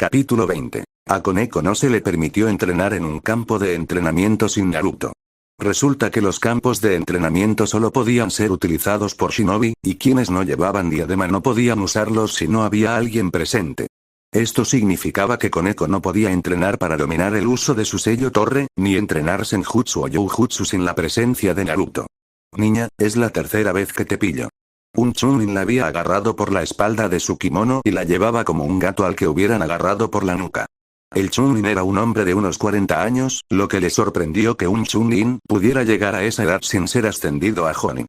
Capítulo 20. A Koneko no se le permitió entrenar en un campo de entrenamiento sin Naruto. Resulta que los campos de entrenamiento solo podían ser utilizados por shinobi, y quienes no llevaban diadema no podían usarlos si no había alguien presente. Esto significaba que Koneko no podía entrenar para dominar el uso de su sello torre, ni entrenar senjutsu o youjutsu sin la presencia de Naruto. Niña, es la tercera vez que te pillo. Un Chunin la había agarrado por la espalda de su kimono y la llevaba como un gato al que hubieran agarrado por la nuca. El Chunin era un hombre de unos 40 años, lo que le sorprendió que un Chunin pudiera llegar a esa edad sin ser ascendido a Jonin.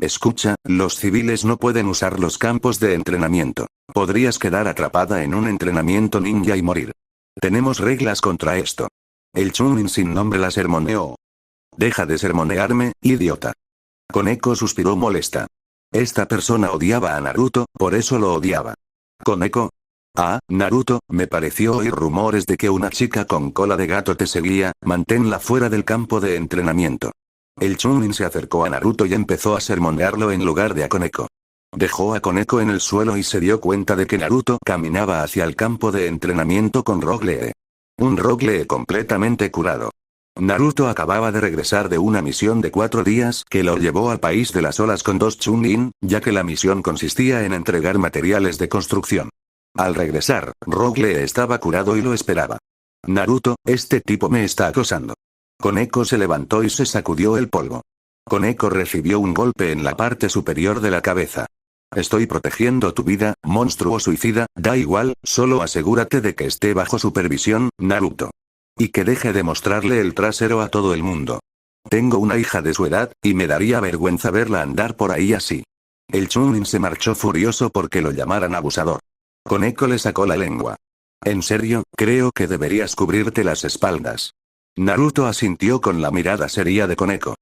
Escucha, los civiles no pueden usar los campos de entrenamiento. Podrías quedar atrapada en un entrenamiento ninja y morir. Tenemos reglas contra esto. El Chunin sin nombre la sermoneó. Deja de sermonearme, idiota. Koneko suspiró molesta. Esta persona odiaba a Naruto, por eso lo odiaba. ¿Koneko? Ah, Naruto, me pareció oír rumores de que una chica con cola de gato te seguía, manténla fuera del campo de entrenamiento. El Chunin se acercó a Naruto y empezó a sermonearlo en lugar de a Koneko. Dejó a Koneko en el suelo y se dio cuenta de que Naruto caminaba hacia el campo de entrenamiento con Rock Lee. Un Rock Lee completamente curado. Naruto acababa de regresar de una misión de 4 días que lo llevó al país de las olas con 2 Chunin, ya que la misión consistía en entregar materiales de construcción. Al regresar, Rock Lee estaba curado y lo esperaba. Naruto, este tipo me está acosando. Koneko se levantó y se sacudió el polvo. Koneko recibió un golpe en la parte superior de la cabeza. Estoy protegiendo tu vida, monstruo suicida, da igual, solo asegúrate de que esté bajo supervisión, Naruto. Y que deje de mostrarle el trasero a todo el mundo. Tengo una hija de su edad, y me daría vergüenza verla andar por ahí así. El Chunin se marchó furioso porque lo llamaran abusador. Koneko le sacó la lengua. En serio, creo que deberías cubrirte las espaldas. Naruto asintió con la mirada seria de Koneko.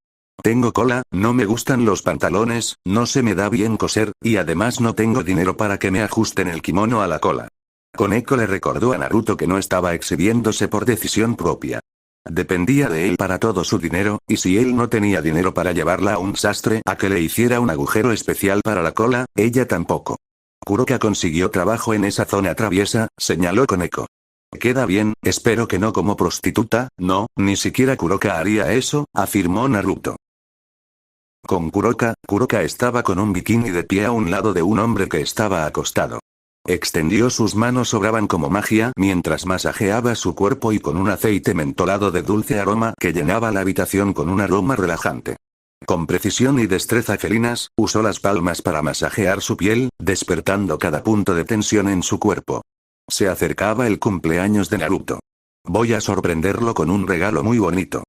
Tengo cola, no me gustan los pantalones, no se me da bien coser, y además no tengo dinero para que me ajusten el kimono a la cola. Koneko le recordó a Naruto que no estaba exhibiéndose por decisión propia. Dependía de él para todo su dinero, y si él no tenía dinero para llevarla a un sastre a que le hiciera un agujero especial para la cola, ella tampoco. Kuroka consiguió trabajo en esa zona traviesa, señaló Koneko. Queda bien, espero que no como prostituta, no, ni siquiera Kuroka haría eso, afirmó Naruto. Con Kuroka estaba con un bikini de pie a un lado de un hombre que estaba acostado. Extendió sus manos sobraban como magia mientras masajeaba su cuerpo y con un aceite mentolado de dulce aroma que llenaba la habitación con un aroma relajante. Con precisión y destreza felinas, usó las palmas para masajear su piel, despertando cada punto de tensión en su cuerpo. Se acercaba el cumpleaños de Naruto. Voy a sorprenderlo con un regalo muy bonito.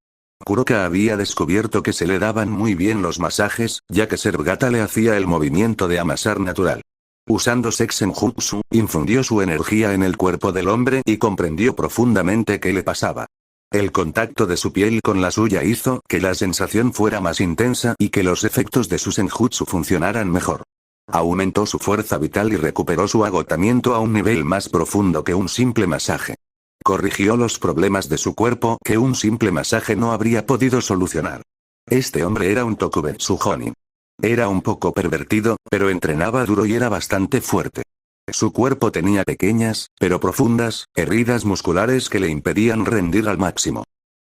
Kuroka había descubierto que se le daban muy bien los masajes, ya que Sergata le hacía el movimiento de amasar natural. Usando Sexenjutsu, infundió su energía en el cuerpo del hombre y comprendió profundamente qué le pasaba. El contacto de su piel con la suya hizo que la sensación fuera más intensa y que los efectos de su senjutsu funcionaran mejor. Aumentó su fuerza vital y recuperó su agotamiento a un nivel más profundo que un simple masaje. Corrigió los problemas de su cuerpo que un simple masaje no habría podido solucionar. Este hombre era un Tokubetsu Jonin. Era un poco pervertido, pero entrenaba duro y era bastante fuerte. Su cuerpo tenía pequeñas, pero profundas, heridas musculares que le impedían rendir al máximo.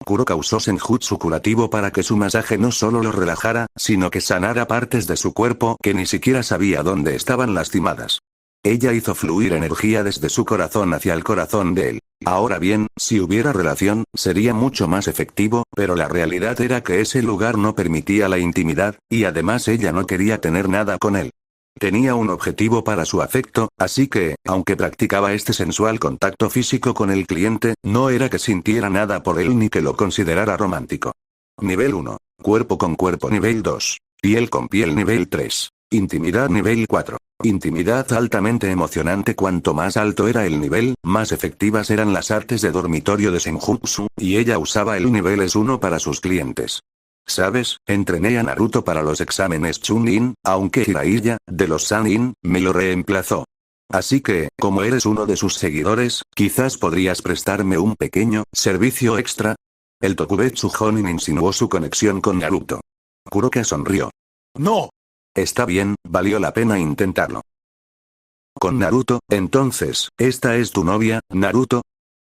Kuroka usó senjutsu curativo para que su masaje no solo lo relajara, sino que sanara partes de su cuerpo que ni siquiera sabía dónde estaban lastimadas. Ella hizo fluir energía desde su corazón hacia el corazón de él. Ahora bien, si hubiera relación, sería mucho más efectivo, pero la realidad era que ese lugar no permitía la intimidad, y además ella no quería tener nada con él. Tenía un objetivo para su afecto, así que, aunque practicaba este sensual contacto físico con el cliente, no era que sintiera nada por él ni que lo considerara romántico. Nivel 1. Cuerpo con cuerpo nivel 2. Piel con piel nivel 3. Intimidad nivel 4. Intimidad altamente emocionante. Cuanto más alto era el nivel, más efectivas eran las artes de dormitorio de Senjutsu, y ella usaba el nivel 1 para sus clientes. ¿Sabes? Entrené a Naruto para los exámenes Chunin, aunque Jiraiya, de los Sannin, me lo reemplazó. Así que, como eres uno de sus seguidores, quizás podrías prestarme un pequeño servicio extra. El Tokubetsu Jonin insinuó su conexión con Naruto. Kuroka sonrió. ¡No! Está bien, valió la pena intentarlo. ¿Con Naruto? Entonces, ¿esta es tu novia, Naruto?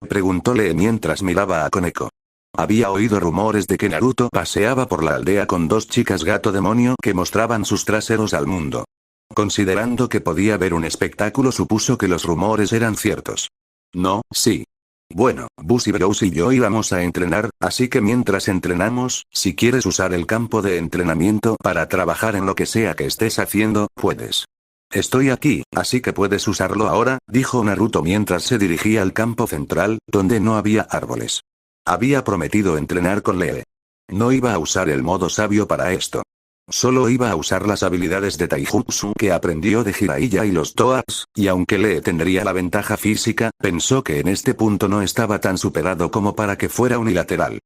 Preguntó Lee mientras miraba a Koneko. Había oído rumores de que Naruto paseaba por la aldea con dos chicas gato demonio que mostraban sus traseros al mundo. Considerando que podía ver un espectáculo, supuso que los rumores eran ciertos. No, sí. Bueno, Buzz y Bros y yo íbamos a entrenar, así que mientras entrenamos, si quieres usar el campo de entrenamiento para trabajar en lo que sea que estés haciendo, puedes. Estoy aquí, así que puedes usarlo ahora, dijo Naruto mientras se dirigía al campo central, donde no había árboles. Había prometido entrenar con Lee. No iba a usar el modo sabio para esto. Solo iba a usar las habilidades de Taijutsu que aprendió de Jiraiya y los Toads, y aunque Lee tendría la ventaja física, pensó que en este punto no estaba tan superado como para que fuera unilateral.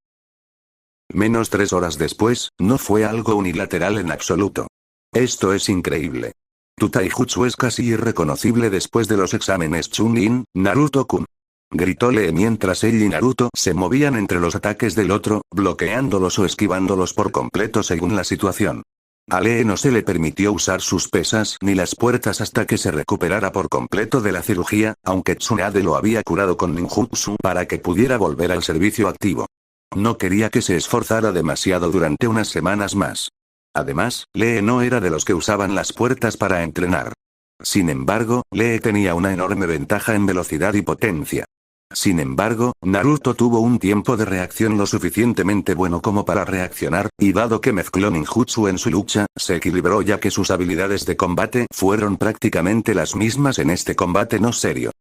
Menos 3 horas después, no fue algo unilateral en absoluto. Esto es increíble. Tu Taijutsu es casi irreconocible después de los exámenes Chunin, Naruto-kun. Gritó Lee mientras él y Naruto se movían entre los ataques del otro, bloqueándolos o esquivándolos por completo según la situación. A Lee no se le permitió usar sus pesas ni las puertas hasta que se recuperara por completo de la cirugía, aunque Tsunade lo había curado con ninjutsu para que pudiera volver al servicio activo. No quería que se esforzara demasiado durante unas semanas más. Además, Lee no era de los que usaban las puertas para entrenar. Sin embargo, Lee tenía una enorme ventaja en velocidad y potencia. Sin embargo, Naruto tuvo un tiempo de reacción lo suficientemente bueno como para reaccionar, y dado que mezcló ninjutsu en su lucha, se equilibró ya que sus habilidades de combate fueron prácticamente las mismas en este combate no serio.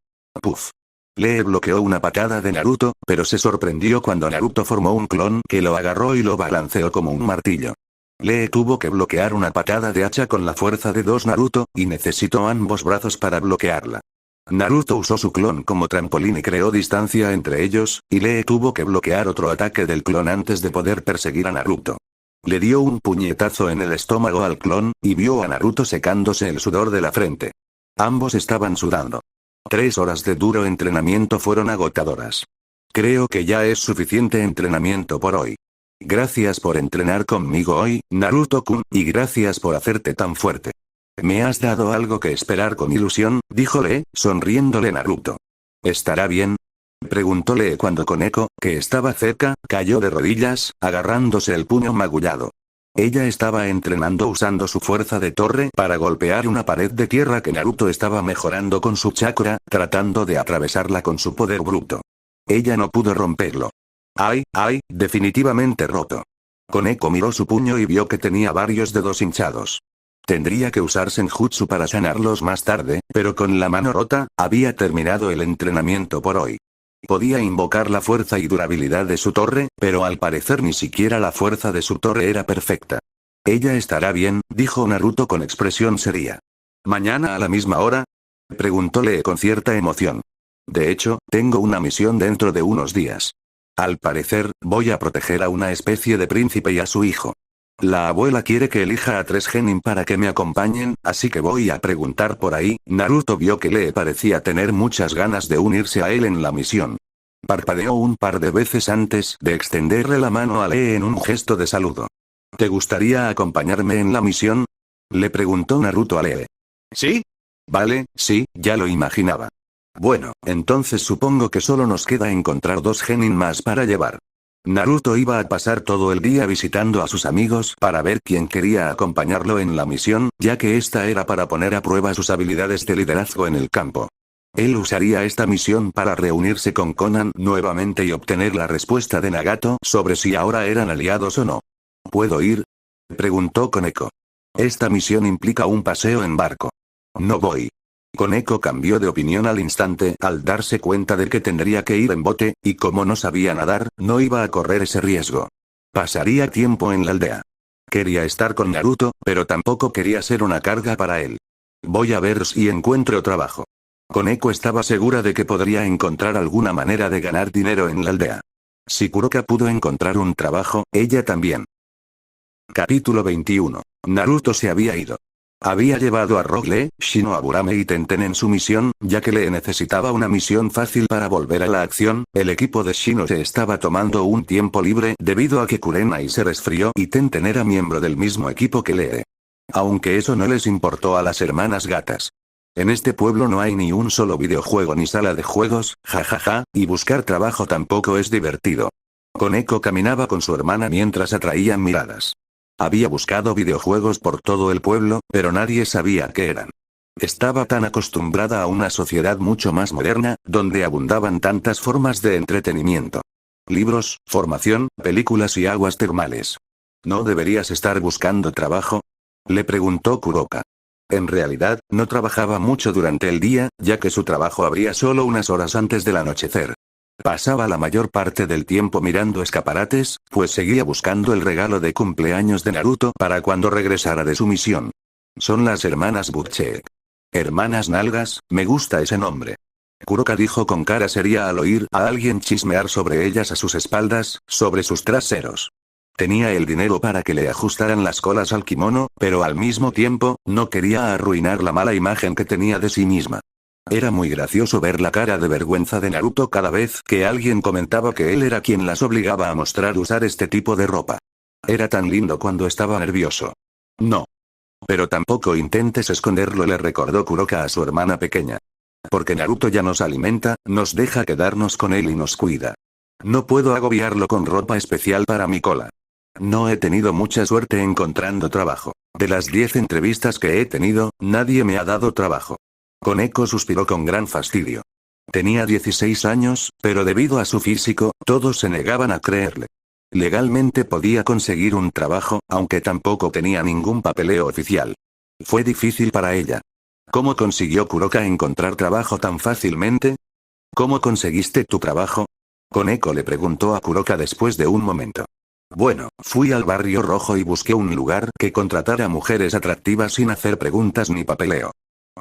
Puff. Lee bloqueó una patada de Naruto, pero se sorprendió cuando Naruto formó un clon que lo agarró y lo balanceó como un martillo. Lee tuvo que bloquear una patada de hacha con la fuerza de 2 Naruto, y necesitó ambos brazos para bloquearla. Naruto usó su clon como trampolín y creó distancia entre ellos, y Lee tuvo que bloquear otro ataque del clon antes de poder perseguir a Naruto. Le dio un puñetazo en el estómago al clon, y vio a Naruto secándose el sudor de la frente. Ambos estaban sudando. 3 horas de duro entrenamiento fueron agotadoras. Creo que ya es suficiente entrenamiento por hoy. Gracias por entrenar conmigo hoy, Naruto-kun, y gracias por hacerte tan fuerte. Me has dado algo que esperar con ilusión, dijo Lee, sonriéndole Naruto. ¿Estará bien? Preguntó Lee cuando Koneko, que estaba cerca, cayó de rodillas, agarrándose el puño magullado. Ella estaba entrenando usando su fuerza de torre para golpear una pared de tierra que Naruto estaba mejorando con su chakra, tratando de atravesarla con su poder bruto. Ella no pudo romperlo. ¡Ay, definitivamente roto! Koneko miró su puño y vio que tenía varios dedos hinchados. Tendría que usar Senjutsu para sanarlos más tarde, pero con la mano rota, había terminado el entrenamiento por hoy. Podía invocar la fuerza y durabilidad de su torre, pero al parecer ni siquiera la fuerza de su torre era perfecta. Ella estará bien, dijo Naruto con expresión seria. ¿Mañana a la misma hora? Preguntó Lee con cierta emoción. De hecho, tengo una misión dentro de unos días. Al parecer, voy a proteger a una especie de príncipe y a su hijo. La abuela quiere que elija a 3 genin para que me acompañen, así que voy a preguntar por ahí. Naruto vio que Lee parecía tener muchas ganas de unirse a él en la misión. Parpadeó un par de veces antes de extenderle la mano a Lee en un gesto de saludo. ¿Te gustaría acompañarme en la misión? Le preguntó Naruto a Lee. ¿Sí? Vale, sí, ya lo imaginaba. Bueno, entonces supongo que solo nos queda encontrar 2 genin más para llevar. Naruto iba a pasar todo el día visitando a sus amigos para ver quién quería acompañarlo en la misión, ya que esta era para poner a prueba sus habilidades de liderazgo en el campo. Él usaría esta misión para reunirse con Konan nuevamente y obtener la respuesta de Nagato sobre si ahora eran aliados o no. ¿Puedo ir? Preguntó Koneko. Esta misión implica un paseo en barco. No voy. Koneko cambió de opinión al instante al darse cuenta de que tendría que ir en bote, y como no sabía nadar, no iba a correr ese riesgo. Pasaría tiempo en la aldea. Quería estar con Naruto, pero tampoco quería ser una carga para él. Voy a ver si encuentro trabajo. Koneko estaba segura de que podría encontrar alguna manera de ganar dinero en la aldea. Si Kuroka pudo encontrar un trabajo, ella también. Capítulo 21. Naruto se había ido. Había llevado a Rock Lee, Shinoaburame y Tenten en su misión, ya que Lee necesitaba una misión fácil para volver a la acción. El equipo de Shino se estaba tomando un tiempo libre debido a que Kurenai se resfrió y Tenten era miembro del mismo equipo que Lee. Aunque eso no les importó a las hermanas gatas. En este pueblo no hay ni un solo videojuego ni sala de juegos, jajaja, y buscar trabajo tampoco es divertido. Koneko caminaba con su hermana mientras atraían miradas. Había buscado videojuegos por todo el pueblo, pero nadie sabía qué eran. Estaba tan acostumbrada a una sociedad mucho más moderna, donde abundaban tantas formas de entretenimiento. Libros, formación, películas y aguas termales. ¿No deberías estar buscando trabajo? Le preguntó Kuroka. En realidad, no trabajaba mucho durante el día, ya que su trabajo abría solo unas horas antes del anochecer. Pasaba la mayor parte del tiempo mirando escaparates, pues seguía buscando el regalo de cumpleaños de Naruto para cuando regresara de su misión. Son las hermanas Butchek. Hermanas Nalgas, me gusta ese nombre. Kuroka dijo con cara seria al oír a alguien chismear sobre ellas a sus espaldas, sobre sus traseros. Tenía el dinero para que le ajustaran las colas al kimono, pero al mismo tiempo, no quería arruinar la mala imagen que tenía de sí misma. Era muy gracioso ver la cara de vergüenza de Naruto cada vez que alguien comentaba que él era quien las obligaba a mostrar usar este tipo de ropa. Era tan lindo cuando estaba nervioso. No. Pero tampoco intentes esconderlo, le recordó Kuroka a su hermana pequeña. Porque Naruto ya nos alimenta, nos deja quedarnos con él y nos cuida. No puedo agobiarlo con ropa especial para mi cola. No he tenido mucha suerte encontrando trabajo. De las 10 entrevistas que he tenido, nadie me ha dado trabajo. Koneko suspiró con gran fastidio. Tenía 16 años, pero debido a su físico, todos se negaban a creerle. Legalmente podía conseguir un trabajo, aunque tampoco tenía ningún papeleo oficial. Fue difícil para ella. ¿Cómo consiguió Kuroka encontrar trabajo tan fácilmente? ¿Cómo conseguiste tu trabajo? Koneko le preguntó a Kuroka después de un momento. Bueno, fui al barrio rojo y busqué un lugar que contratara mujeres atractivas sin hacer preguntas ni papeleo.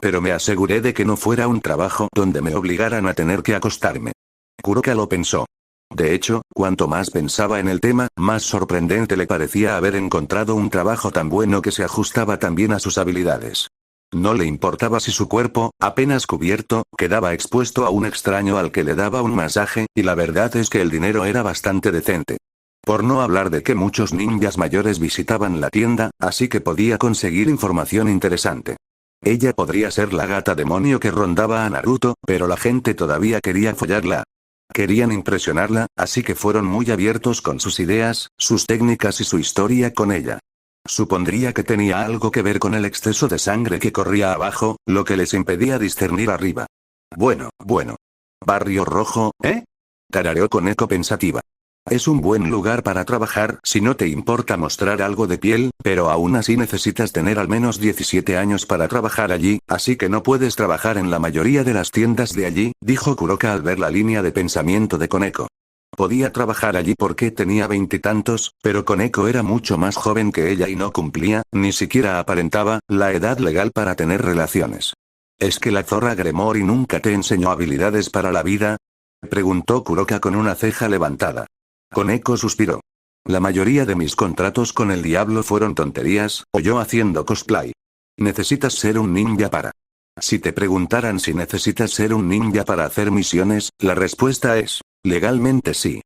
Pero me aseguré de que no fuera un trabajo donde me obligaran a tener que acostarme. Kuroka lo pensó. De hecho, cuanto más pensaba en el tema, más sorprendente le parecía haber encontrado un trabajo tan bueno que se ajustaba tan bien a sus habilidades. No le importaba si su cuerpo, apenas cubierto, quedaba expuesto a un extraño al que le daba un masaje, y la verdad es que el dinero era bastante decente. Por no hablar de que muchos ninjas mayores visitaban la tienda, así que podía conseguir información interesante. Ella podría ser la gata demonio que rondaba a Naruto, pero la gente todavía quería follarla. Querían impresionarla, así que fueron muy abiertos con sus ideas, sus técnicas y su historia con ella. Supondría que tenía algo que ver con el exceso de sangre que corría abajo, lo que les impedía discernir arriba. Bueno. Barrio Rojo, ¿eh? Tarareó Koneko pensativa. Es un buen lugar para trabajar si no te importa mostrar algo de piel, pero aún así necesitas tener al menos 17 años para trabajar allí, así que no puedes trabajar en la mayoría de las tiendas de allí, dijo Kuroka al ver la línea de pensamiento de Koneko. Podía trabajar allí porque tenía 20 y tantos, pero Koneko era mucho más joven que ella y no cumplía, ni siquiera aparentaba, la edad legal para tener relaciones. ¿Es que la zorra Gremory nunca te enseñó habilidades para la vida? Preguntó Kuroka con una ceja levantada. Koneko suspiró. La mayoría de mis contratos con el diablo fueron tonterías, o yo haciendo cosplay. Necesitas ser un ninja para... Si te preguntaran si necesitas ser un ninja para hacer misiones, la respuesta es, legalmente sí.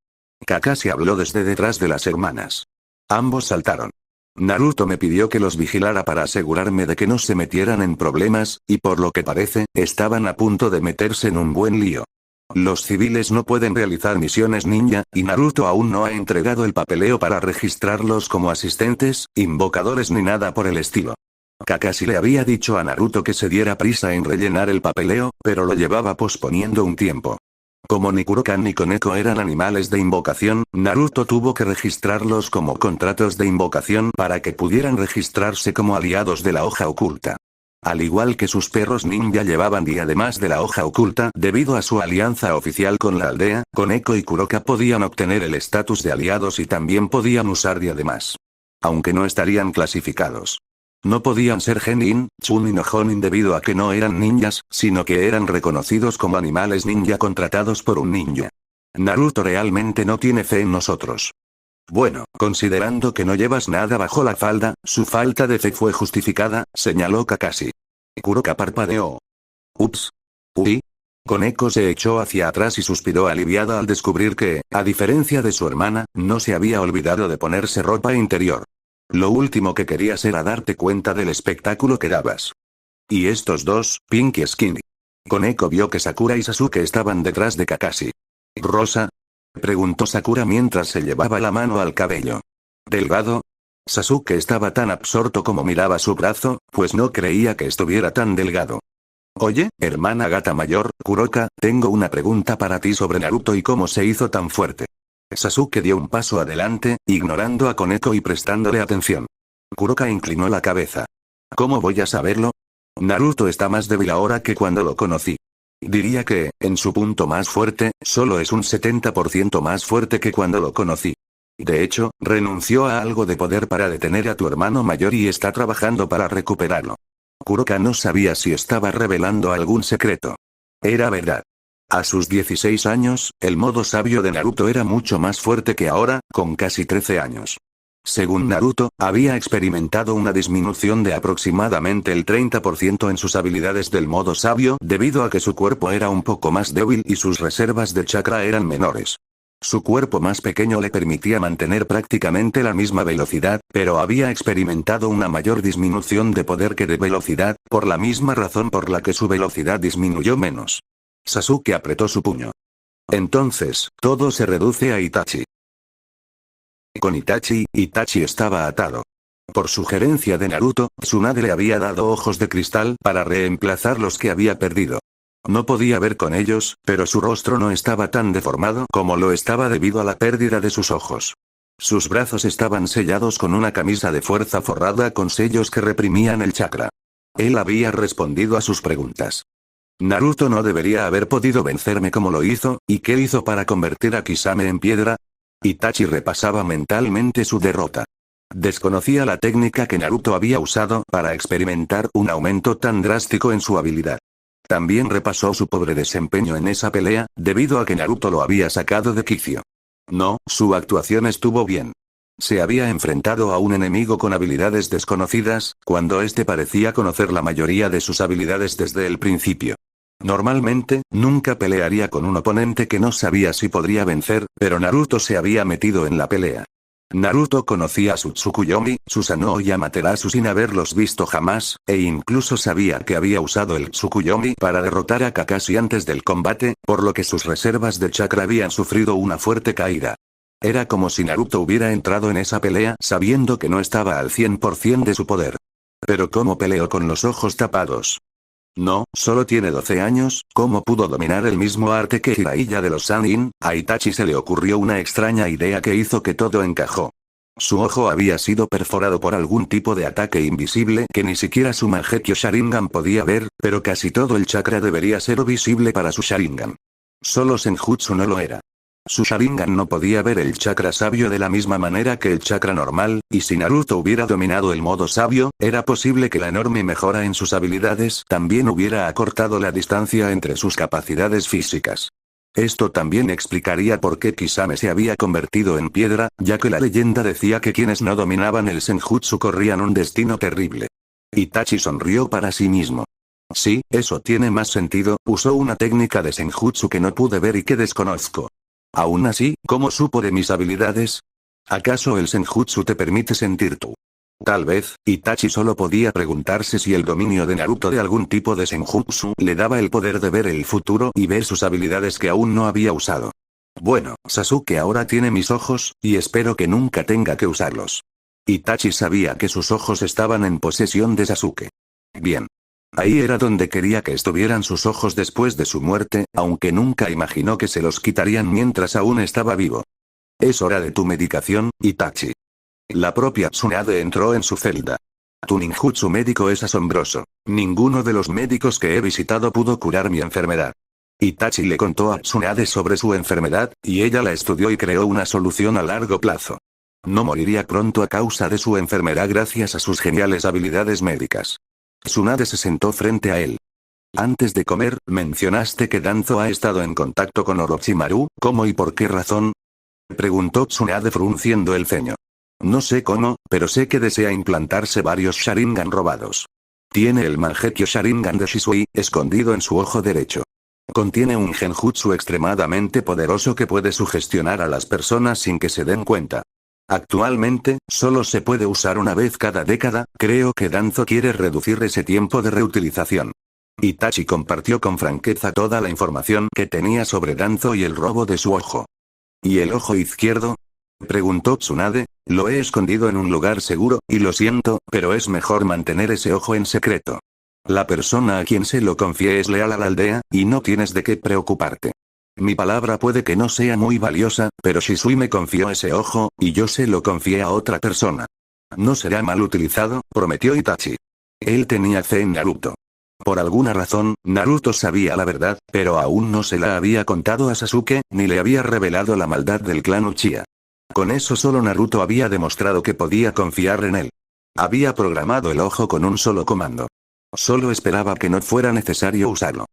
Kakashi habló desde detrás de las hermanas. Ambos saltaron. Naruto me pidió que los vigilara para asegurarme de que no se metieran en problemas, y por lo que parece, estaban a punto de meterse en un buen lío. Los civiles no pueden realizar misiones ninja, y Naruto aún no ha entregado el papeleo para registrarlos como asistentes, invocadores ni nada por el estilo. Kakashi le había dicho a Naruto que se diera prisa en rellenar el papeleo, pero lo llevaba posponiendo un tiempo. Como ni Kuroka ni Koneko eran animales de invocación, Naruto tuvo que registrarlos como contratos de invocación para que pudieran registrarse como aliados de la hoja oculta. Al igual que sus perros ninja llevaban diademas de la hoja oculta, debido a su alianza oficial con la aldea, Koneko y Kuroka podían obtener el estatus de aliados y también podían usar diademas. Aunque no estarían clasificados. No podían ser Genin, Chunin o Jonin debido a que no eran ninjas, sino que eran reconocidos como animales ninja contratados por un ninja. Naruto realmente no tiene fe en nosotros. Bueno, considerando que no llevas nada bajo la falda, su falta de fe fue justificada, señaló Kakashi. Kuroka parpadeó. Ups. Uy. Koneko se echó hacia atrás y suspiró aliviada al descubrir que, a diferencia de su hermana, no se había olvidado de ponerse ropa interior. Lo último que querías era darte cuenta del espectáculo que dabas. ¿Y estos dos, Pink y Skinny? Koneko vio que Sakura y Sasuke estaban detrás de Kakashi. ¿Rosa? Preguntó Sakura mientras se llevaba la mano al cabello. ¿Delgado? Sasuke estaba tan absorto como miraba su brazo, pues no creía que estuviera tan delgado. Oye, hermana gata mayor, Kuroka, tengo una pregunta para ti sobre Naruto y cómo se hizo tan fuerte. Sasuke dio un paso adelante, ignorando a Koneko y prestándole atención. Kuroka inclinó la cabeza. ¿Cómo voy a saberlo? Naruto está más débil ahora que cuando lo conocí. Diría que, en su punto más fuerte, solo es un 70% más fuerte que cuando lo conocí. De hecho, renunció a algo de poder para detener a tu hermano mayor y está trabajando para recuperarlo. Kuroka no sabía si estaba revelando algún secreto. Era verdad. A sus 16 años, el modo sabio de Naruto era mucho más fuerte que ahora, con casi 13 años. Según Naruto, había experimentado una disminución de aproximadamente el 30% en sus habilidades del modo sabio debido a que su cuerpo era un poco más débil y sus reservas de chakra eran menores. Su cuerpo más pequeño le permitía mantener prácticamente la misma velocidad, pero había experimentado una mayor disminución de poder que de velocidad, por la misma razón por la que su velocidad disminuyó menos. Sasuke apretó su puño. Entonces, todo se reduce a Itachi. Con Itachi, Itachi estaba atado. Por sugerencia de Naruto, Tsunade le había dado ojos de cristal para reemplazar los que había perdido. No podía ver con ellos, pero su rostro no estaba tan deformado como lo estaba debido a la pérdida de sus ojos. Sus brazos estaban sellados con una camisa de fuerza forrada con sellos que reprimían el chakra. Él había respondido a sus preguntas. Naruto no debería haber podido vencerme como lo hizo, ¿y qué hizo para convertir a Kisame en piedra? Itachi repasaba mentalmente su derrota. Desconocía la técnica que Naruto había usado para experimentar un aumento tan drástico en su habilidad. También repasó su pobre desempeño en esa pelea, debido a que Naruto lo había sacado de quicio. No, su actuación estuvo bien. Se había enfrentado a un enemigo con habilidades desconocidas, cuando éste parecía conocer la mayoría de sus habilidades desde el principio. Normalmente, nunca pelearía con un oponente que no sabía si podría vencer, pero Naruto se había metido en la pelea. Naruto conocía a su Tsukuyomi, Susanoo y Amaterasu sin haberlos visto jamás, e incluso sabía que había usado el Tsukuyomi para derrotar a Kakashi antes del combate, por lo que sus reservas de chakra habían sufrido una fuerte caída. Era como si Naruto hubiera entrado en esa pelea sabiendo que no estaba al 100% de su poder. Pero ¿cómo peleó con los ojos tapados? No, solo tiene 12 años, ¿cómo pudo dominar el mismo arte que Jiraiya de los Sannin? A Itachi se le ocurrió una extraña idea que hizo que todo encajó. Su ojo había sido perforado por algún tipo de ataque invisible que ni siquiera su Mangekyo Sharingan podía ver, pero casi todo el chakra debería ser visible para su Sharingan. Solo Senjutsu no lo era. Su Sharingan no podía ver el chakra sabio de la misma manera que el chakra normal, y si Naruto hubiera dominado el modo sabio, era posible que la enorme mejora en sus habilidades también hubiera acortado la distancia entre sus capacidades físicas. Esto también explicaría por qué Kisame se había convertido en piedra, ya que la leyenda decía que quienes no dominaban el Senjutsu corrían un destino terrible. Itachi sonrió para sí mismo. Sí, eso tiene más sentido, usó una técnica de Senjutsu que no pude ver y que desconozco. Aún así, ¿cómo supo de mis habilidades? ¿Acaso el Senjutsu te permite sentir tú? Tal vez, Itachi solo podía preguntarse si el dominio de Naruto de algún tipo de Senjutsu le daba el poder de ver el futuro y ver sus habilidades que aún no había usado. Bueno, Sasuke ahora tiene mis ojos, y espero que nunca tenga que usarlos. Itachi sabía que sus ojos estaban en posesión de Sasuke. Bien. Ahí era donde quería que estuvieran sus ojos después de su muerte, aunque nunca imaginó que se los quitarían mientras aún estaba vivo. Es hora de tu medicación, Itachi. La propia Tsunade entró en su celda. Tu ninjutsu médico es asombroso. Ninguno de los médicos que he visitado pudo curar mi enfermedad. Itachi le contó a Tsunade sobre su enfermedad, y ella la estudió y creó una solución a largo plazo. No moriría pronto a causa de su enfermedad gracias a sus geniales habilidades médicas. Tsunade se sentó frente a él. Antes de comer, mencionaste que Danzo ha estado en contacto con Orochimaru, ¿cómo y por qué razón? Preguntó Tsunade frunciendo el ceño. No sé cómo, pero sé que desea implantarse varios Sharingan robados. Tiene el Mangekyo Sharingan de Shisui, escondido en su ojo derecho. Contiene un genjutsu extremadamente poderoso que puede sugestionar a las personas sin que se den cuenta. Actualmente, solo se puede usar una vez cada década, creo que Danzo quiere reducir ese tiempo de reutilización. Itachi compartió con franqueza toda la información que tenía sobre Danzo y el robo de su ojo. ¿Y el ojo izquierdo? Preguntó Tsunade. Lo he escondido en un lugar seguro, y lo siento, pero es mejor mantener ese ojo en secreto. La persona a quien se lo confié es leal a la aldea, y no tienes de qué preocuparte. Mi palabra puede que no sea muy valiosa, pero Shisui me confió ese ojo, y yo se lo confié a otra persona. No será mal utilizado, prometió Itachi. Él tenía fe en Naruto. Por alguna razón, Naruto sabía la verdad, pero aún no se la había contado a Sasuke, ni le había revelado la maldad del clan Uchiha. Con eso solo Naruto había demostrado que podía confiar en él. Había programado el ojo con un solo comando. Solo esperaba que no fuera necesario usarlo.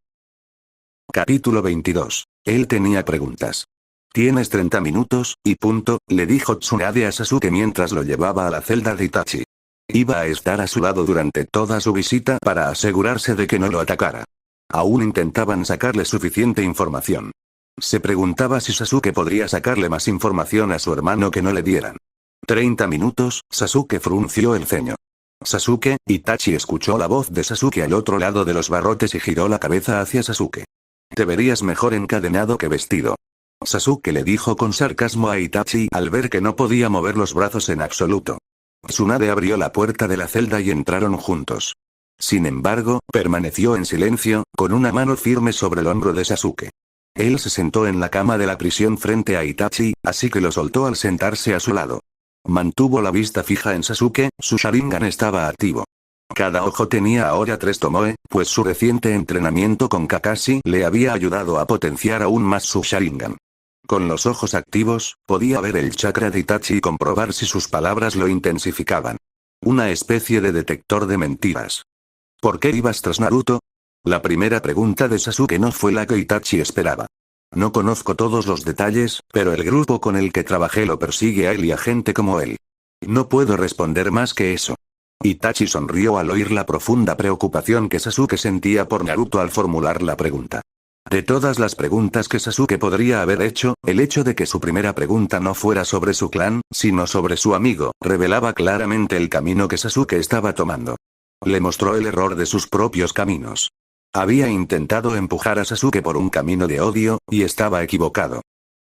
Capítulo 22. Él tenía preguntas. Tienes 30 minutos, y punto, le dijo Tsunade a Sasuke mientras lo llevaba a la celda de Itachi. Iba a estar a su lado durante toda su visita para asegurarse de que no lo atacara. Aún intentaban sacarle suficiente información. Se preguntaba si Sasuke podría sacarle más información a su hermano que no le dieran. 30 minutos, Sasuke frunció el ceño. Sasuke, Itachi escuchó la voz de Sasuke al otro lado de los barrotes y giró la cabeza hacia Sasuke. Te verías mejor encadenado que vestido. Sasuke le dijo con sarcasmo a Itachi al ver que no podía mover los brazos en absoluto. Tsunade abrió la puerta de la celda y entraron juntos. Sin embargo, permaneció en silencio, con una mano firme sobre el hombro de Sasuke. Él se sentó en la cama de la prisión frente a Itachi, así que lo soltó al sentarse a su lado. Mantuvo la vista fija en Sasuke, su Sharingan estaba activo. Cada ojo tenía ahora 3 tomoe, pues su reciente entrenamiento con Kakashi le había ayudado a potenciar aún más su Sharingan. Con los ojos activos, podía ver el chakra de Itachi y comprobar si sus palabras lo intensificaban. Una especie de detector de mentiras. ¿Por qué ibas tras Naruto? La primera pregunta de Sasuke no fue la que Itachi esperaba. No conozco todos los detalles, pero el grupo con el que trabajé lo persigue a él y a gente como él. No puedo responder más que eso. Itachi sonrió al oír la profunda preocupación que Sasuke sentía por Naruto al formular la pregunta. De todas las preguntas que Sasuke podría haber hecho, el hecho de que su primera pregunta no fuera sobre su clan, sino sobre su amigo, revelaba claramente el camino que Sasuke estaba tomando. Le mostró el error de sus propios caminos. Había intentado empujar a Sasuke por un camino de odio, y estaba equivocado.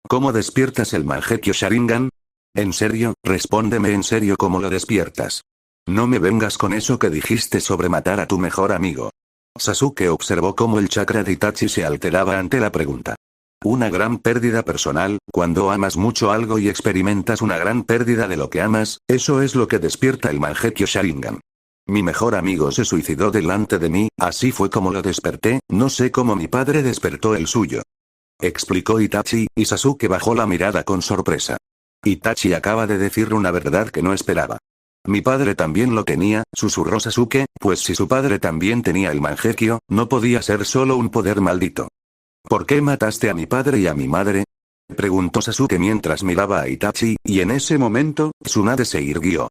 ¿Cómo despiertas el Mangekyo Sharingan? ¿En serio? Respóndeme en serio cómo lo despiertas. No me vengas con eso que dijiste sobre matar a tu mejor amigo. Sasuke observó cómo el chakra de Itachi se alteraba ante la pregunta. Una gran pérdida personal, cuando amas mucho algo y experimentas una gran pérdida de lo que amas, eso es lo que despierta el Mangekyo Sharingan. Mi mejor amigo se suicidó delante de mí, así fue como lo desperté, no sé cómo mi padre despertó el suyo. Explicó Itachi, y Sasuke bajó la mirada con sorpresa. Itachi acaba de decir una verdad que no esperaba. Mi padre también lo tenía, susurró Sasuke, pues si su padre también tenía el Mangekyo, no podía ser solo un poder maldito. ¿Por qué mataste a mi padre y a mi madre? Preguntó Sasuke mientras miraba a Itachi, y en ese momento, Tsunade se irguió.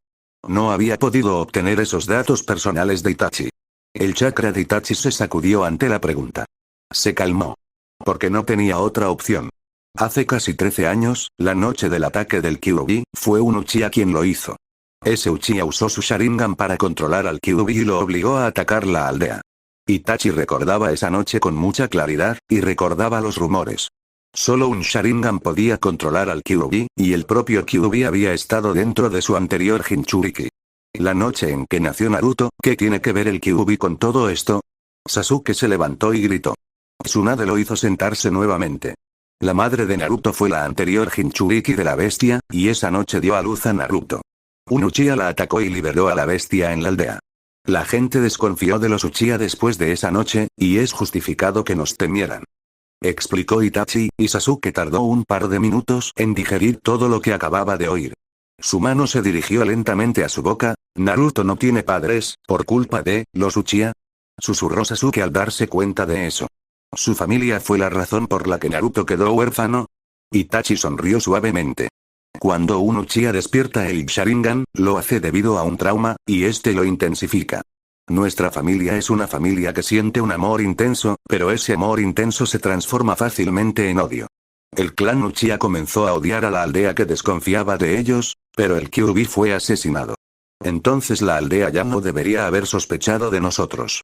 No había podido obtener esos datos personales de Itachi. El chakra de Itachi se sacudió ante la pregunta. Se calmó. Porque no tenía otra opción. Hace casi 13 años, la noche del ataque del Kyuubi, fue un Uchiha quien lo hizo. Ese Uchiha usó su Sharingan para controlar al Kyuubi y lo obligó a atacar la aldea. Itachi recordaba esa noche con mucha claridad, y recordaba los rumores. Solo un Sharingan podía controlar al Kyuubi, y el propio Kyuubi había estado dentro de su anterior Jinchuriki. La noche en que nació Naruto, ¿qué tiene que ver el Kyuubi con todo esto? Sasuke se levantó y gritó. Tsunade lo hizo sentarse nuevamente. La madre de Naruto fue la anterior Jinchuriki de la bestia, y esa noche dio a luz a Naruto. Un Uchiha la atacó y liberó a la bestia en la aldea. La gente desconfió de los Uchiha después de esa noche, y es justificado que nos temieran. Explicó Itachi, y Sasuke tardó un par de minutos en digerir todo lo que acababa de oír. Su mano se dirigió lentamente a su boca. Naruto no tiene padres, por culpa de los Uchiha. Susurró Sasuke al darse cuenta de eso. ¿Su familia fue la razón por la que Naruto quedó huérfano? Itachi sonrió suavemente. Cuando un Uchiha despierta el Sharingan, lo hace debido a un trauma, y este lo intensifica. Nuestra familia es una familia que siente un amor intenso, pero ese amor intenso se transforma fácilmente en odio. ¿El clan Uchiha comenzó a odiar a la aldea que desconfiaba de ellos? Pero el Kyuubi fue asesinado. Entonces la aldea ya no debería haber sospechado de nosotros.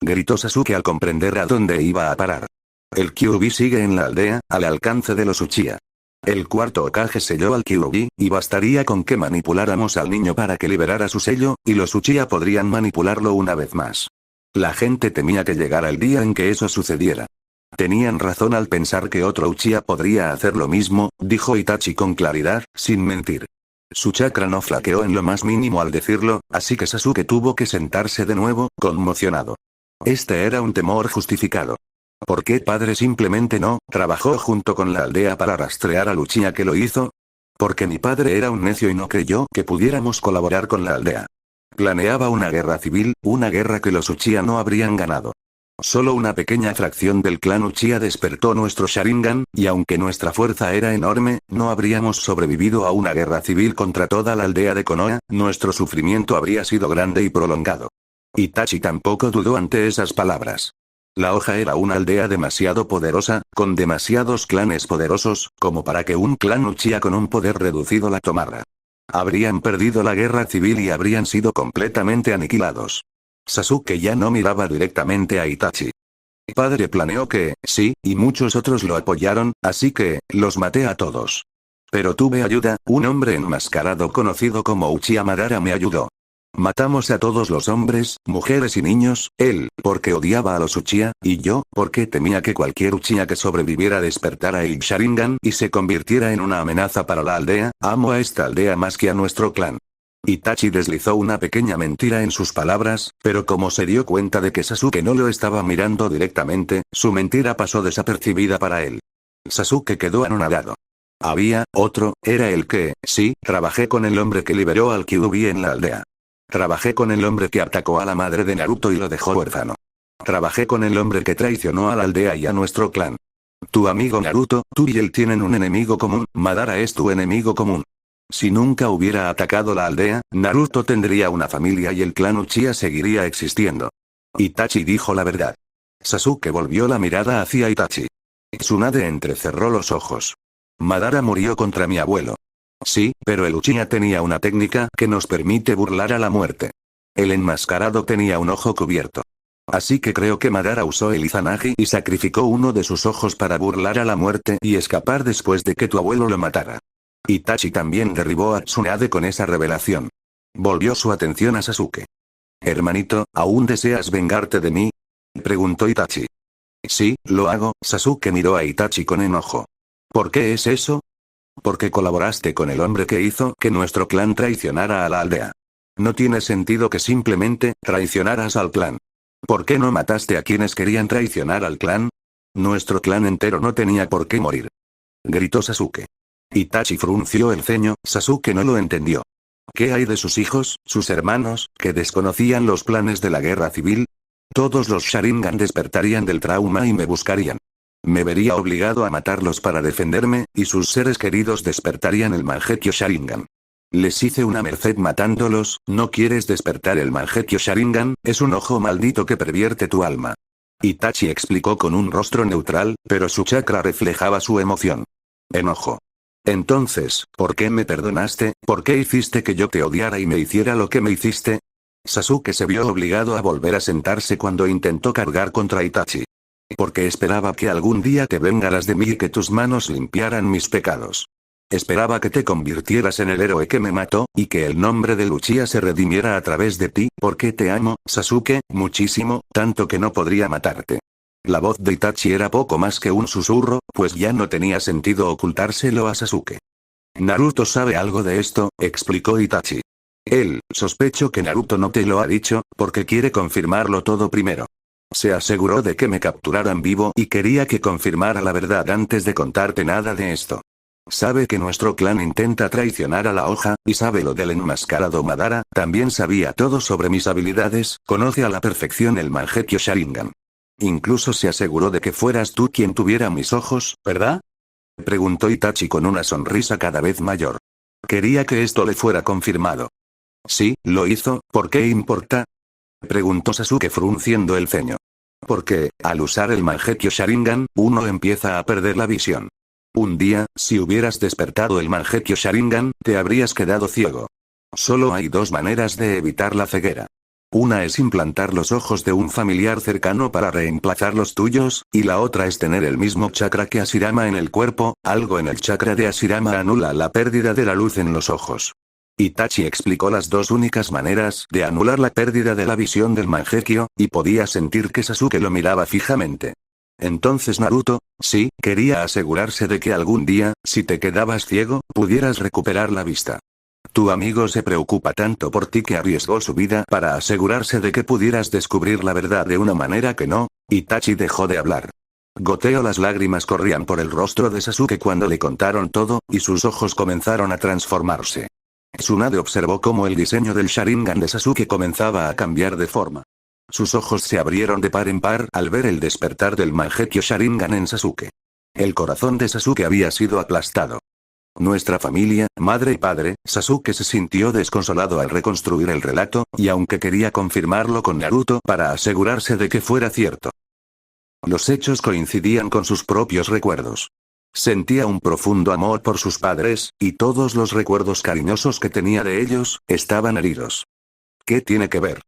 Gritó Sasuke al comprender a dónde iba a parar. El Kyuubi sigue en la aldea, al alcance de los Uchiha. El cuarto Hokage selló al Kyuubi, y bastaría con que manipuláramos al niño para que liberara su sello, y los Uchiha podrían manipularlo una vez más. La gente temía que llegara el día en que eso sucediera. Tenían razón al pensar que otro Uchiha podría hacer lo mismo, dijo Itachi con claridad, sin mentir. Su chakra no flaqueó en lo más mínimo al decirlo, así que Sasuke tuvo que sentarse de nuevo, conmocionado. Este era un temor justificado. ¿Por qué padre simplemente no trabajó junto con la aldea para rastrear al Uchiha que lo hizo? Porque mi padre era un necio y no creyó que pudiéramos colaborar con la aldea. Planeaba una guerra civil, una guerra que los Uchiha no habrían ganado. Solo una pequeña fracción del clan Uchiha despertó nuestro Sharingan, y aunque nuestra fuerza era enorme, no habríamos sobrevivido a una guerra civil contra toda la aldea de Konoha, nuestro sufrimiento habría sido grande y prolongado. Itachi tampoco dudó ante esas palabras. La hoja era una aldea demasiado poderosa, con demasiados clanes poderosos, como para que un clan Uchiha con un poder reducido la tomara. Habrían perdido la guerra civil y habrían sido completamente aniquilados. Sasuke ya no miraba directamente a Itachi. Padre planeó que, sí, y muchos otros lo apoyaron, así que, los maté a todos. Pero tuve ayuda, un hombre enmascarado conocido como Uchiha Madara me ayudó. Matamos a todos los hombres, mujeres y niños, él, porque odiaba a los Uchiha, y yo, porque temía que cualquier Uchiha que sobreviviera despertara el Sharingan y se convirtiera en una amenaza para la aldea. Amo a esta aldea más que a nuestro clan. Itachi deslizó una pequeña mentira en sus palabras, pero como se dio cuenta de que Sasuke no lo estaba mirando directamente, su mentira pasó desapercibida para él. Sasuke quedó anonadado. Había otro, era el que, sí, trabajé con el hombre que liberó al Kyuubi en la aldea. Trabajé con el hombre que atacó a la madre de Naruto y lo dejó huérfano. Trabajé con el hombre que traicionó a la aldea y a nuestro clan. Tu amigo Naruto, tú y él tienen un enemigo común, Madara es tu enemigo común. Si nunca hubiera atacado la aldea, Naruto tendría una familia y el clan Uchiha seguiría existiendo. Itachi dijo la verdad. Sasuke volvió la mirada hacia Itachi. Tsunade entrecerró los ojos. Madara murió contra mi abuelo. Sí, pero el Uchiha tenía una técnica que nos permite burlar a la muerte. El enmascarado tenía un ojo cubierto. Así que creo que Madara usó el Izanagi y sacrificó uno de sus ojos para burlar a la muerte y escapar después de que tu abuelo lo matara. Itachi también derribó a Tsunade con esa revelación. Volvió su atención a Sasuke. Hermanito, ¿aún deseas vengarte de mí? Preguntó Itachi. Sí, lo hago. Sasuke miró a Itachi con enojo. ¿Por qué es eso? Porque colaboraste con el hombre que hizo que nuestro clan traicionara a la aldea. No tiene sentido que simplemente traicionaras al clan. ¿Por qué no mataste a quienes querían traicionar al clan? Nuestro clan entero no tenía por qué morir. Gritó Sasuke. Itachi frunció el ceño, Sasuke no lo entendió. ¿Qué hay de sus hijos, sus hermanos, que desconocían los planes de la guerra civil? Todos los Sharingan despertarían del trauma y me buscarían. Me vería obligado a matarlos para defenderme, y sus seres queridos despertarían el Mangekyo Sharingan. Les hice una merced matándolos. ¿No quieres despertar el Mangekyo Sharingan? Es un ojo maldito que pervierte tu alma. Itachi explicó con un rostro neutral, pero su chakra reflejaba su emoción. Enojo. Entonces, ¿por qué me perdonaste? ¿Por qué hiciste que yo te odiara y me hiciera lo que me hiciste? Sasuke se vio obligado a volver a sentarse cuando intentó cargar contra Itachi. Porque esperaba que algún día te vengaras de mí y que tus manos limpiaran mis pecados. Esperaba que te convirtieras en el héroe que me mató, y que el nombre de Uchiha se redimiera a través de ti, porque te amo, Sasuke, muchísimo, tanto que no podría matarte. La voz de Itachi era poco más que un susurro, pues ya no tenía sentido ocultárselo a Sasuke. Naruto sabe algo de esto, explicó Itachi. Sospecho que Naruto no te lo ha dicho, porque quiere confirmarlo todo primero. Se aseguró de que me capturaran vivo y quería que confirmara la verdad antes de contarte nada de esto. Sabe que nuestro clan intenta traicionar a la hoja, y sabe lo del enmascarado Madara, también sabía todo sobre mis habilidades, conoce a la perfección el Mangekyo Sharingan. Incluso se aseguró de que fueras tú quien tuviera mis ojos, ¿verdad? Preguntó Itachi con una sonrisa cada vez mayor. Quería que esto le fuera confirmado. Sí, lo hizo, ¿por qué importa? Preguntó Sasuke frunciendo el ceño. Porque, al usar el Mangekyo Sharingan, uno empieza a perder la visión. Un día, si hubieras despertado el Mangekyo Sharingan, te habrías quedado ciego. Solo hay dos maneras de evitar la ceguera. Una es implantar los ojos de un familiar cercano para reemplazar los tuyos, y la otra es tener el mismo chakra que Hashirama en el cuerpo, algo en el chakra de Hashirama anula la pérdida de la luz en los ojos. Itachi explicó las dos únicas maneras de anular la pérdida de la visión del Mangekyo, y podía sentir que Sasuke lo miraba fijamente. Entonces Naruto, sí, quería asegurarse de que algún día, si te quedabas ciego, pudieras recuperar la vista. Tu amigo se preocupa tanto por ti que arriesgó su vida para asegurarse de que pudieras descubrir la verdad de una manera que no. Itachi dejó de hablar. Las lágrimas corrían por el rostro de Sasuke cuando le contaron todo, y sus ojos comenzaron a transformarse. Tsunade observó cómo el diseño del Sharingan de Sasuke comenzaba a cambiar de forma. Sus ojos se abrieron de par en par al ver el despertar del Mangekyo Sharingan en Sasuke. El corazón de Sasuke había sido aplastado. Nuestra familia, madre y padre, Sasuke se sintió desconsolado al reconstruir el relato, y aunque quería confirmarlo con Naruto para asegurarse de que fuera cierto. Los hechos coincidían con sus propios recuerdos. Sentía un profundo amor por sus padres, y todos los recuerdos cariñosos que tenía de ellos, estaban heridos. ¿Qué tiene que ver?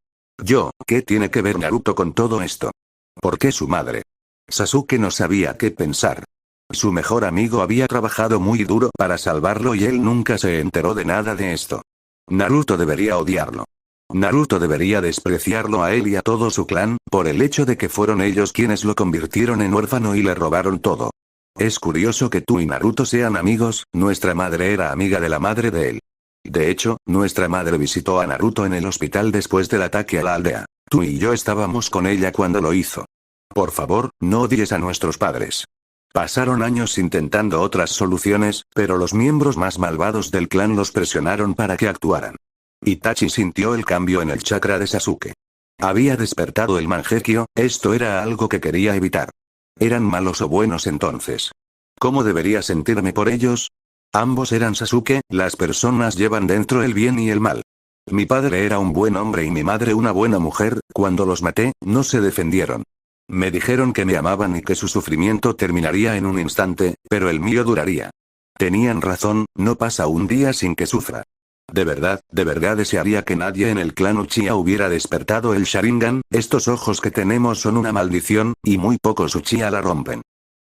¿Qué tiene que ver Naruto con todo esto? ¿Por qué su madre? Sasuke no sabía qué pensar. Su mejor amigo había trabajado muy duro para salvarlo y él nunca se enteró de nada de esto. Naruto debería odiarlo. Naruto debería despreciarlo a él y a todo su clan, por el hecho de que fueron ellos quienes lo convirtieron en huérfano y le robaron todo. Es curioso que tú y Naruto sean amigos, nuestra madre era amiga de la madre de él. De hecho, nuestra madre visitó a Naruto en el hospital después del ataque a la aldea. Tú y yo estábamos con ella cuando lo hizo. Por favor, no odies a nuestros padres. Pasaron años intentando otras soluciones, pero los miembros más malvados del clan los presionaron para que actuaran. Itachi sintió el cambio en el chakra de Sasuke. Había despertado el Mangekyo, esto era algo que quería evitar. ¿Eran malos o buenos entonces? ¿Cómo debería sentirme por ellos? Ambos eran Sasuke, las personas llevan dentro el bien y el mal. Mi padre era un buen hombre y mi madre una buena mujer, cuando los maté, no se defendieron. Me dijeron que me amaban y que su sufrimiento terminaría en un instante, pero el mío duraría. Tenían razón, no pasa un día sin que sufra. De verdad desearía que nadie en el clan Uchiha hubiera despertado el Sharingan, estos ojos que tenemos son una maldición, y muy pocos Uchiha la rompen.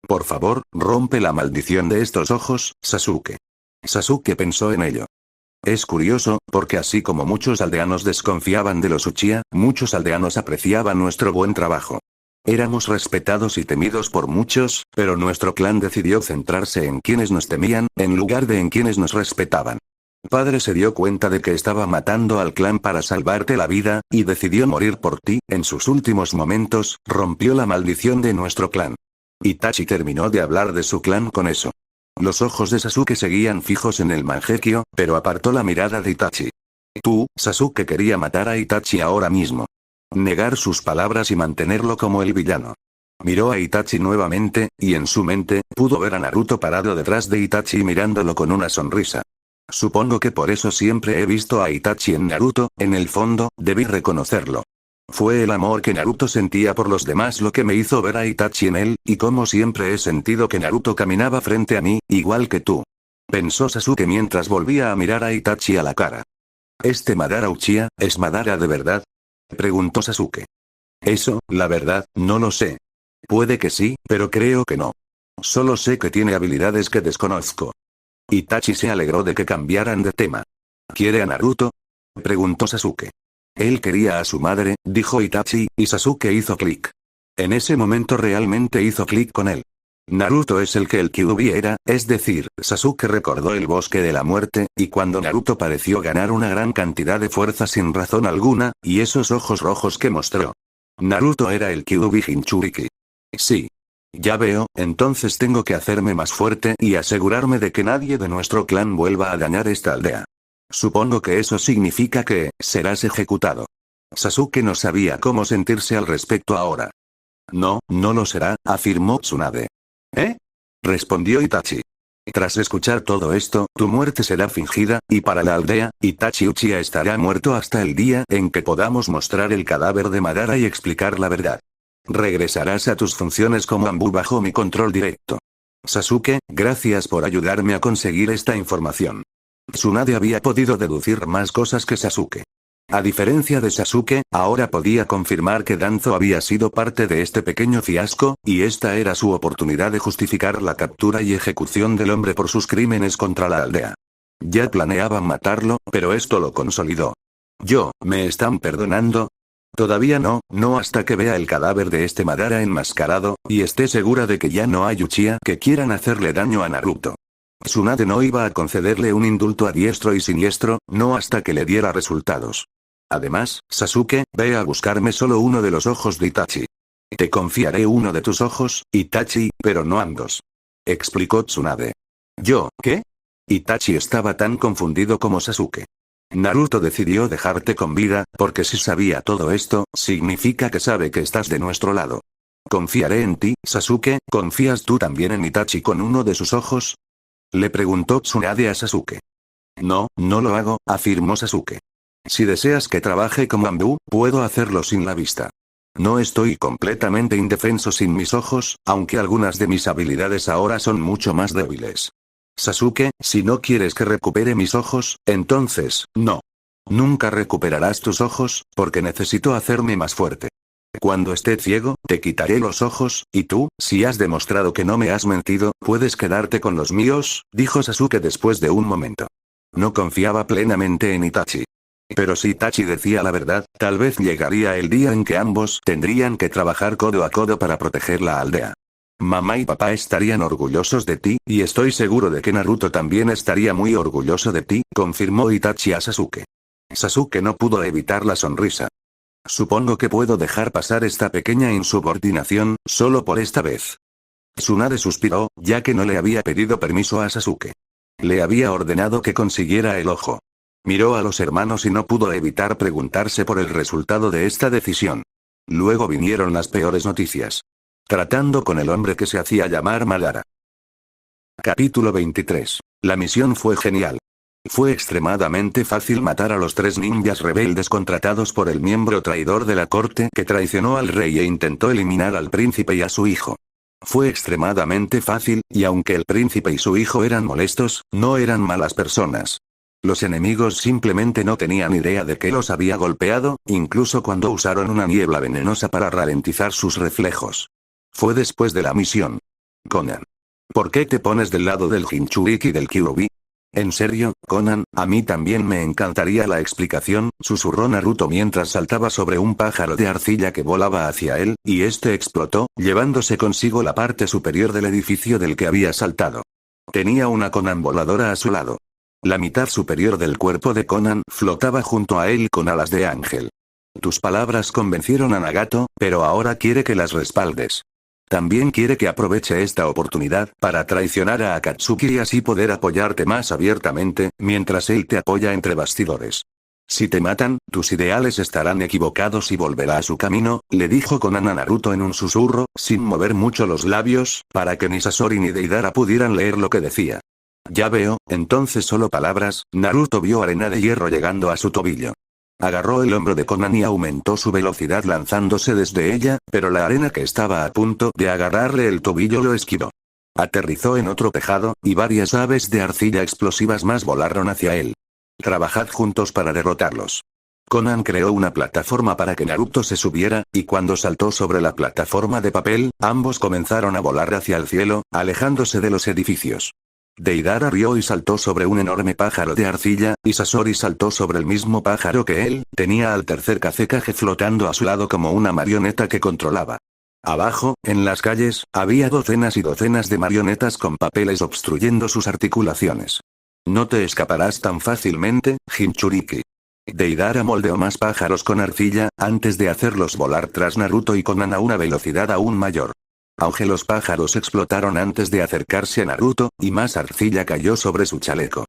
Por favor, rompe la maldición de estos ojos, Sasuke. Sasuke pensó en ello. Es curioso, porque así como muchos aldeanos desconfiaban de los Uchiha, muchos aldeanos apreciaban nuestro buen trabajo. Éramos respetados y temidos por muchos, pero nuestro clan decidió centrarse en quienes nos temían, en lugar de en quienes nos respetaban. Padre se dio cuenta de que estaba matando al clan para salvarte la vida, y decidió morir por ti, en sus últimos momentos, rompió la maldición de nuestro clan. Itachi terminó de hablar de su clan con eso. Los ojos de Sasuke seguían fijos en el Mangekyo, pero apartó la mirada de Itachi. Sasuke quería matar a Itachi ahora mismo. Negar sus palabras y mantenerlo como el villano. Miró a Itachi nuevamente, y en su mente, pudo ver a Naruto parado detrás de Itachi mirándolo con una sonrisa. Supongo que por eso siempre he visto a Itachi en Naruto, en el fondo, debí reconocerlo. Fue el amor que Naruto sentía por los demás lo que me hizo ver a Itachi en él, y como siempre he sentido que Naruto caminaba frente a mí, igual que tú. Pensó Sasuke mientras volvía a mirar a Itachi a la cara. ¿Este Madara Uchiha, es Madara de verdad? Preguntó Sasuke. Eso, la verdad, no lo sé. Puede que sí, pero creo que no. Solo sé que tiene habilidades que desconozco. Itachi se alegró de que cambiaran de tema. ¿Quiere a Naruto? Preguntó Sasuke. Él quería a su madre, dijo Itachi, y Sasuke hizo clic. En ese momento realmente hizo clic con él. Naruto es el que el Kyuubi era, es decir, Sasuke recordó el bosque de la muerte, y cuando Naruto pareció ganar una gran cantidad de fuerza sin razón alguna, y esos ojos rojos que mostró. Naruto era el Kyuubi Jinchuriki. Sí. Ya veo, entonces tengo que hacerme más fuerte y asegurarme de que nadie de nuestro clan vuelva a dañar esta aldea. Supongo que eso significa que, serás ejecutado. Sasuke no sabía cómo sentirse al respecto ahora. No, no lo será, afirmó Tsunade. ¿Eh? Respondió Itachi. Tras escuchar todo esto, tu muerte será fingida, y para la aldea, Itachi Uchiha estará muerto hasta el día en que podamos mostrar el cadáver de Madara y explicar la verdad. Regresarás a tus funciones como Anbu bajo mi control directo. Sasuke, gracias por ayudarme a conseguir esta información. Tsunade había podido deducir más cosas que Sasuke. A diferencia de Sasuke, ahora podía confirmar que Danzo había sido parte de este pequeño fiasco, y esta era su oportunidad de justificar la captura y ejecución del hombre por sus crímenes contra la aldea. Ya planeaban matarlo, pero esto lo consolidó. ¿Me están perdonando? Todavía no, no hasta que vea el cadáver de este Madara enmascarado, y esté segura de que ya no hay Uchiha que quieran hacerle daño a Naruto. Tsunade no iba a concederle un indulto a diestro y siniestro, no hasta que le diera resultados. Además, Sasuke, ve a buscarme solo uno de los ojos de Itachi. Te confiaré uno de tus ojos, Itachi, pero no ambos. Explicó Tsunade. ¿Qué? Itachi estaba tan confundido como Sasuke. Naruto decidió dejarte con vida, porque si sabía todo esto, significa que sabe que estás de nuestro lado. Confiaré en ti, Sasuke, ¿confías tú también en Itachi con uno de sus ojos? Le preguntó Tsunade a Sasuke. No, no lo hago, afirmó Sasuke. Si deseas que trabaje como Ambu, puedo hacerlo sin la vista. No estoy completamente indefenso sin mis ojos, aunque algunas de mis habilidades ahora son mucho más débiles. Sasuke, si no quieres que recupere mis ojos, entonces, no. Nunca recuperarás tus ojos, porque necesito hacerme más fuerte. Cuando esté ciego, te quitaré los ojos, y tú, si has demostrado que no me has mentido, puedes quedarte con los míos, dijo Sasuke después de un momento. No confiaba plenamente en Itachi. Pero si Itachi decía la verdad, tal vez llegaría el día en que ambos tendrían que trabajar codo a codo para proteger la aldea. Mamá y papá estarían orgullosos de ti, y estoy seguro de que Naruto también estaría muy orgulloso de ti, confirmó Itachi a Sasuke. Sasuke no pudo evitar la sonrisa. Supongo que puedo dejar pasar esta pequeña insubordinación, solo por esta vez. Tsunade suspiró, ya que no le había pedido permiso a Sasuke. Le había ordenado que consiguiera el ojo. Miró a los hermanos y no pudo evitar preguntarse por el resultado de esta decisión. Luego vinieron las peores noticias. Tratando con el hombre que se hacía llamar Madara. Capítulo 23. La misión fue genial. Fue extremadamente fácil matar a los 3 ninjas rebeldes contratados por el miembro traidor de la corte que traicionó al rey e intentó eliminar al príncipe y a su hijo. Fue extremadamente fácil, y aunque el príncipe y su hijo eran molestos, no eran malas personas. Los enemigos simplemente no tenían idea de que los había golpeado, incluso cuando usaron una niebla venenosa para ralentizar sus reflejos. Fue después de la misión. Konan. ¿Por qué te pones del lado del Jinchuriki y del Kyuubi? En serio, Konan, a mí también me encantaría la explicación, susurró Naruto mientras saltaba sobre un pájaro de arcilla que volaba hacia él, y este explotó, llevándose consigo la parte superior del edificio del que había saltado. Tenía una Konan voladora a su lado. La mitad superior del cuerpo de Konan flotaba junto a él con alas de ángel. Tus palabras convencieron a Nagato, pero ahora quiere que las respaldes. También quiere que aproveche esta oportunidad para traicionar a Akatsuki y así poder apoyarte más abiertamente, mientras él te apoya entre bastidores. Si te matan, tus ideales estarán equivocados y volverá a su camino, le dijo Konan a Naruto en un susurro, sin mover mucho los labios, para que ni Sasori ni Deidara pudieran leer lo que decía. Ya veo, entonces solo palabras. Naruto vio arena de hierro llegando a su tobillo. Agarró el hombro de Konan y aumentó su velocidad lanzándose desde ella, pero la arena que estaba a punto de agarrarle el tobillo lo esquivó. Aterrizó en otro tejado, y varias aves de arcilla explosivas más volaron hacia él. Trabajad juntos para derrotarlos. Konan creó una plataforma para que Naruto se subiera, y cuando saltó sobre la plataforma de papel, ambos comenzaron a volar hacia el cielo, alejándose de los edificios. Deidara rió y saltó sobre un enorme pájaro de arcilla, y Sasori saltó sobre el mismo pájaro que él, tenía al tercer Kazekage flotando a su lado como una marioneta que controlaba. Abajo, en las calles, había docenas y docenas de marionetas con papeles obstruyendo sus articulaciones. No te escaparás tan fácilmente, Jinchuriki. Deidara moldeó más pájaros con arcilla, antes de hacerlos volar tras Naruto y Konan a una velocidad aún mayor. Aunque los pájaros explotaron antes de acercarse a Naruto, y más arcilla cayó sobre su chaleco.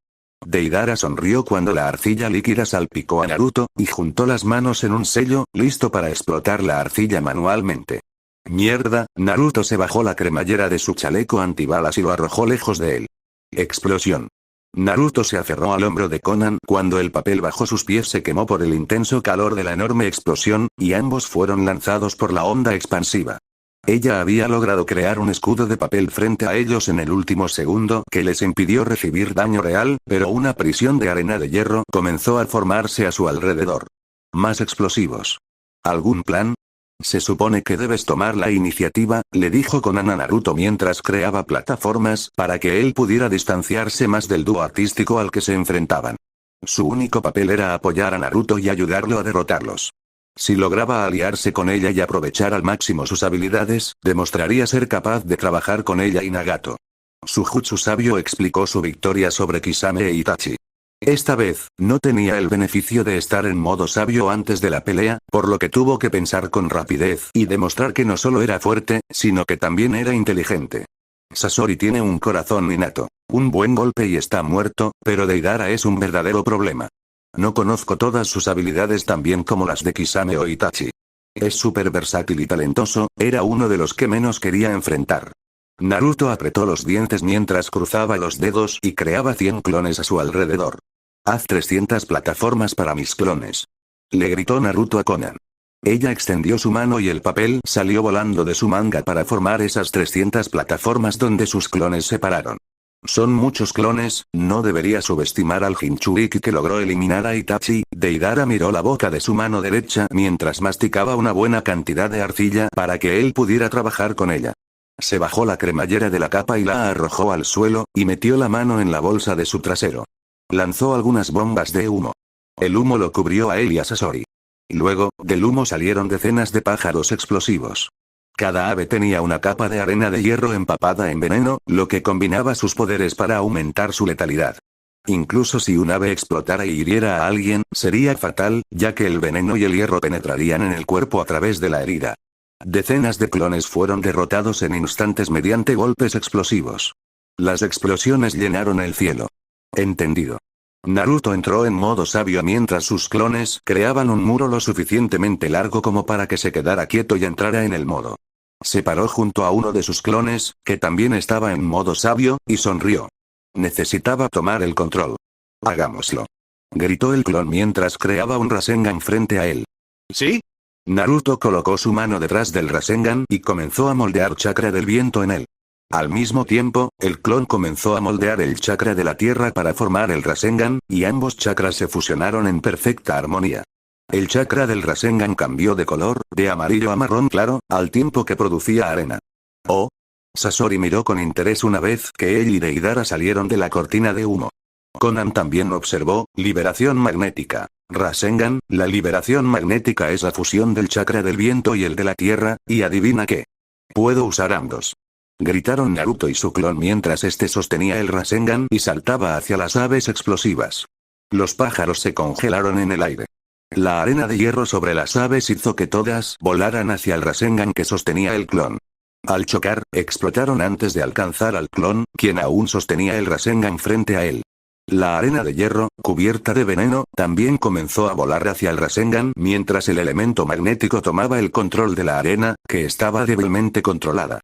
Deidara sonrió cuando la arcilla líquida salpicó a Naruto, y juntó las manos en un sello, listo para explotar la arcilla manualmente. Mierda, Naruto se bajó la cremallera de su chaleco antibalas y lo arrojó lejos de él. Explosión. Naruto se aferró al hombro de Konan cuando el papel bajo sus pies se quemó por el intenso calor de la enorme explosión, y ambos fueron lanzados por la onda expansiva. Ella había logrado crear un escudo de papel frente a ellos en el último segundo que les impidió recibir daño real, pero una prisión de arena de hierro comenzó a formarse a su alrededor. Más explosivos. ¿Algún plan? Se supone que debes tomar la iniciativa, le dijo Conan a Naruto mientras creaba plataformas para que él pudiera distanciarse más del dúo artístico al que se enfrentaban. Su único papel era apoyar a Naruto y ayudarlo a derrotarlos. Si lograba aliarse con ella y aprovechar al máximo sus habilidades, demostraría ser capaz de trabajar con ella y Nagato. Su jutsu sabio explicó su victoria sobre Kisame e Itachi. Esta vez, no tenía el beneficio de estar en modo sabio antes de la pelea, por lo que tuvo que pensar con rapidez y demostrar que no solo era fuerte, sino que también era inteligente. Sasori tiene un corazón innato, un buen golpe y está muerto, pero Deidara es un verdadero problema. No conozco todas sus habilidades tan bien como las de Kisame o Itachi. Es súper versátil y talentoso, era uno de los que menos quería enfrentar. Naruto apretó los dientes mientras cruzaba los dedos y creaba 100 clones a su alrededor. Haz 300 plataformas para mis clones. Le gritó Naruto a Conan. Ella extendió su mano y el papel salió volando de su manga para formar esas 300 plataformas donde sus clones se pararon. Son muchos clones, no debería subestimar al Jinchuriki que logró eliminar a Itachi. Deidara miró la boca de su mano derecha mientras masticaba una buena cantidad de arcilla para que él pudiera trabajar con ella. Se bajó la cremallera de la capa y la arrojó al suelo, y metió la mano en la bolsa de su trasero. Lanzó algunas bombas de humo. El humo lo cubrió a él y a Sasori. Luego, del humo salieron decenas de pájaros explosivos. Cada ave tenía una capa de arena de hierro empapada en veneno, lo que combinaba sus poderes para aumentar su letalidad. Incluso si un ave explotara y hiriera a alguien, sería fatal, ya que el veneno y el hierro penetrarían en el cuerpo a través de la herida. Decenas de clones fueron derrotados en instantes mediante golpes explosivos. Las explosiones llenaron el cielo. Entendido. Naruto entró en modo sabio mientras sus clones creaban un muro lo suficientemente largo como para que se quedara quieto y entrara en el modo. Se paró junto a uno de sus clones, que también estaba en modo sabio, y sonrió. Necesitaba tomar el control. Hagámoslo. Gritó el clon mientras creaba un Rasengan frente a él. ¿Sí? Naruto colocó su mano detrás del Rasengan y comenzó a moldear chakra del viento en él. Al mismo tiempo, el clon comenzó a moldear el chakra de la tierra para formar el Rasengan, y ambos chakras se fusionaron en perfecta armonía. El chakra del Rasengan cambió de color, de amarillo a marrón claro, al tiempo que producía arena. Oh. Sasori miró con interés una vez que él y Deidara salieron de la cortina de humo. Conan también observó, liberación magnética. Rasengan, la liberación magnética es la fusión del chakra del viento y el de la tierra, y adivina qué. Puedo usar ambos. Gritaron Naruto y su clon mientras este sostenía el Rasengan y saltaba hacia las aves explosivas. Los pájaros se congelaron en el aire. La arena de hierro sobre las aves hizo que todas volaran hacia el Rasengan que sostenía el clon. Al chocar, explotaron antes de alcanzar al clon, quien aún sostenía el Rasengan frente a él. La arena de hierro, cubierta de veneno, también comenzó a volar hacia el Rasengan mientras el elemento magnético tomaba el control de la arena, que estaba débilmente controlada.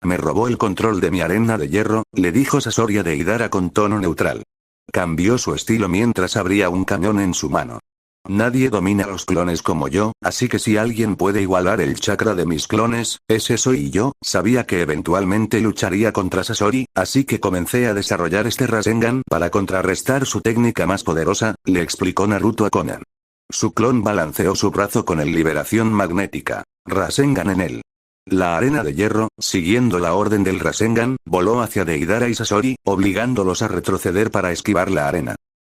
Me robó el control de mi arena de hierro, le dijo Sasori a Deidara con tono neutral. Cambió su estilo mientras abría un cañón en su mano. Nadie domina los clones como yo, así que si alguien puede igualar el chakra de mis clones, es eso y yo, sabía que eventualmente lucharía contra Sasori, así que comencé a desarrollar este Rasengan para contrarrestar su técnica más poderosa, le explicó Naruto a Conan. Su clon balanceó su brazo con el liberación magnética. Rasengan en él. La arena de hierro, siguiendo la orden del Rasengan, voló hacia Deidara y Sasori, obligándolos a retroceder para esquivar la arena.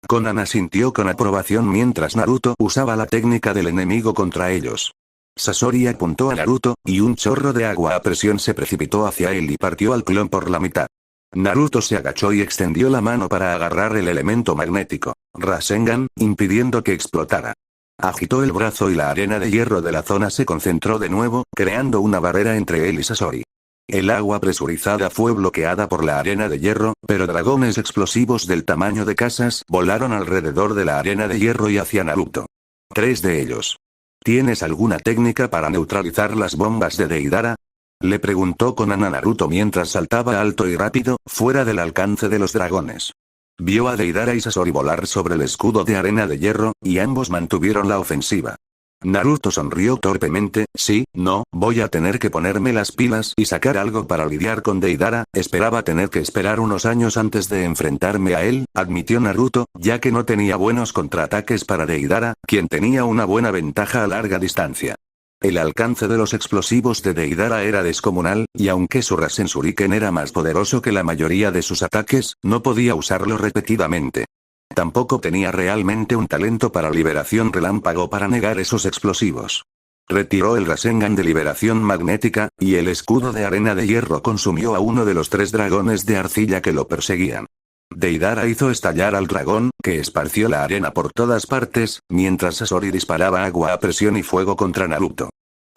Conan asintió con aprobación mientras Naruto usaba la técnica del enemigo contra ellos. Sasori apuntó a Naruto, y un chorro de agua a presión se precipitó hacia él y partió al clon por la mitad. Naruto se agachó y extendió la mano para agarrar el elemento magnético, Rasengan, impidiendo que explotara. Agitó el brazo y la arena de hierro de la zona se concentró de nuevo, creando una barrera entre él y Sasori. El agua presurizada fue bloqueada por la arena de hierro, pero dragones explosivos del tamaño de casas volaron alrededor de la arena de hierro y hacia Naruto. 3 de ellos. ¿Tienes alguna técnica para neutralizar las bombas de Deidara? Le preguntó Conan a Naruto mientras saltaba alto y rápido, fuera del alcance de los dragones. Vio a Deidara y Sasori volar sobre el escudo de arena de hierro, y ambos mantuvieron la ofensiva. Naruto sonrió torpemente. Sí, no, voy a tener que ponerme las pilas y sacar algo para lidiar con Deidara. Esperaba tener que esperar unos años antes de enfrentarme a él, admitió Naruto, ya que no tenía buenos contraataques para Deidara, quien tenía una buena ventaja a larga distancia. El alcance de los explosivos de Deidara era descomunal, y aunque su Rasen Shuriken era más poderoso que la mayoría de sus ataques, no podía usarlo repetidamente. Tampoco tenía realmente un talento para liberación relámpago para negar esos explosivos. Retiró el Rasengan de liberación magnética, y el escudo de arena de hierro consumió a uno de los 3 dragones de arcilla que lo perseguían. Deidara hizo estallar al dragón, que esparció la arena por todas partes, mientras Sasori disparaba agua a presión y fuego contra Naruto.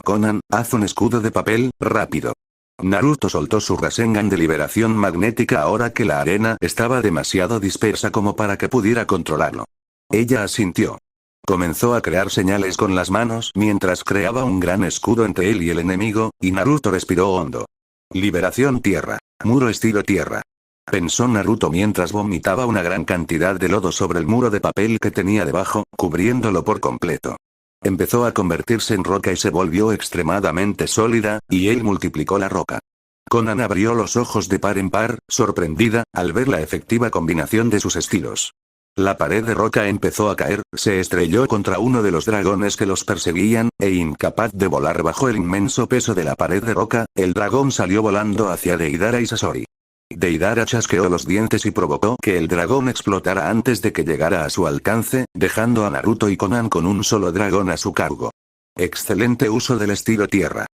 Konan, haz un escudo de papel, rápido. Naruto soltó su Rasengan de liberación magnética ahora que la arena estaba demasiado dispersa como para que pudiera controlarlo. Ella asintió. Comenzó a crear señales con las manos mientras creaba un gran escudo entre él y el enemigo, y Naruto respiró hondo. Liberación tierra. Muro estilo tierra. Pensó Naruto mientras vomitaba una gran cantidad de lodo sobre el muro de papel que tenía debajo, cubriéndolo por completo. Empezó a convertirse en roca y se volvió extremadamente sólida, y él multiplicó la roca. Konan abrió los ojos de par en par, sorprendida, al ver la efectiva combinación de sus estilos. La pared de roca empezó a caer, se estrelló contra uno de los dragones que los perseguían, e incapaz de volar bajo el inmenso peso de la pared de roca, el dragón salió volando hacia Deidara y Sasori. Deidara chasqueó los dientes y provocó que el dragón explotara antes de que llegara a su alcance, dejando a Naruto y Konan con un solo dragón a su cargo. Excelente uso del estilo tierra.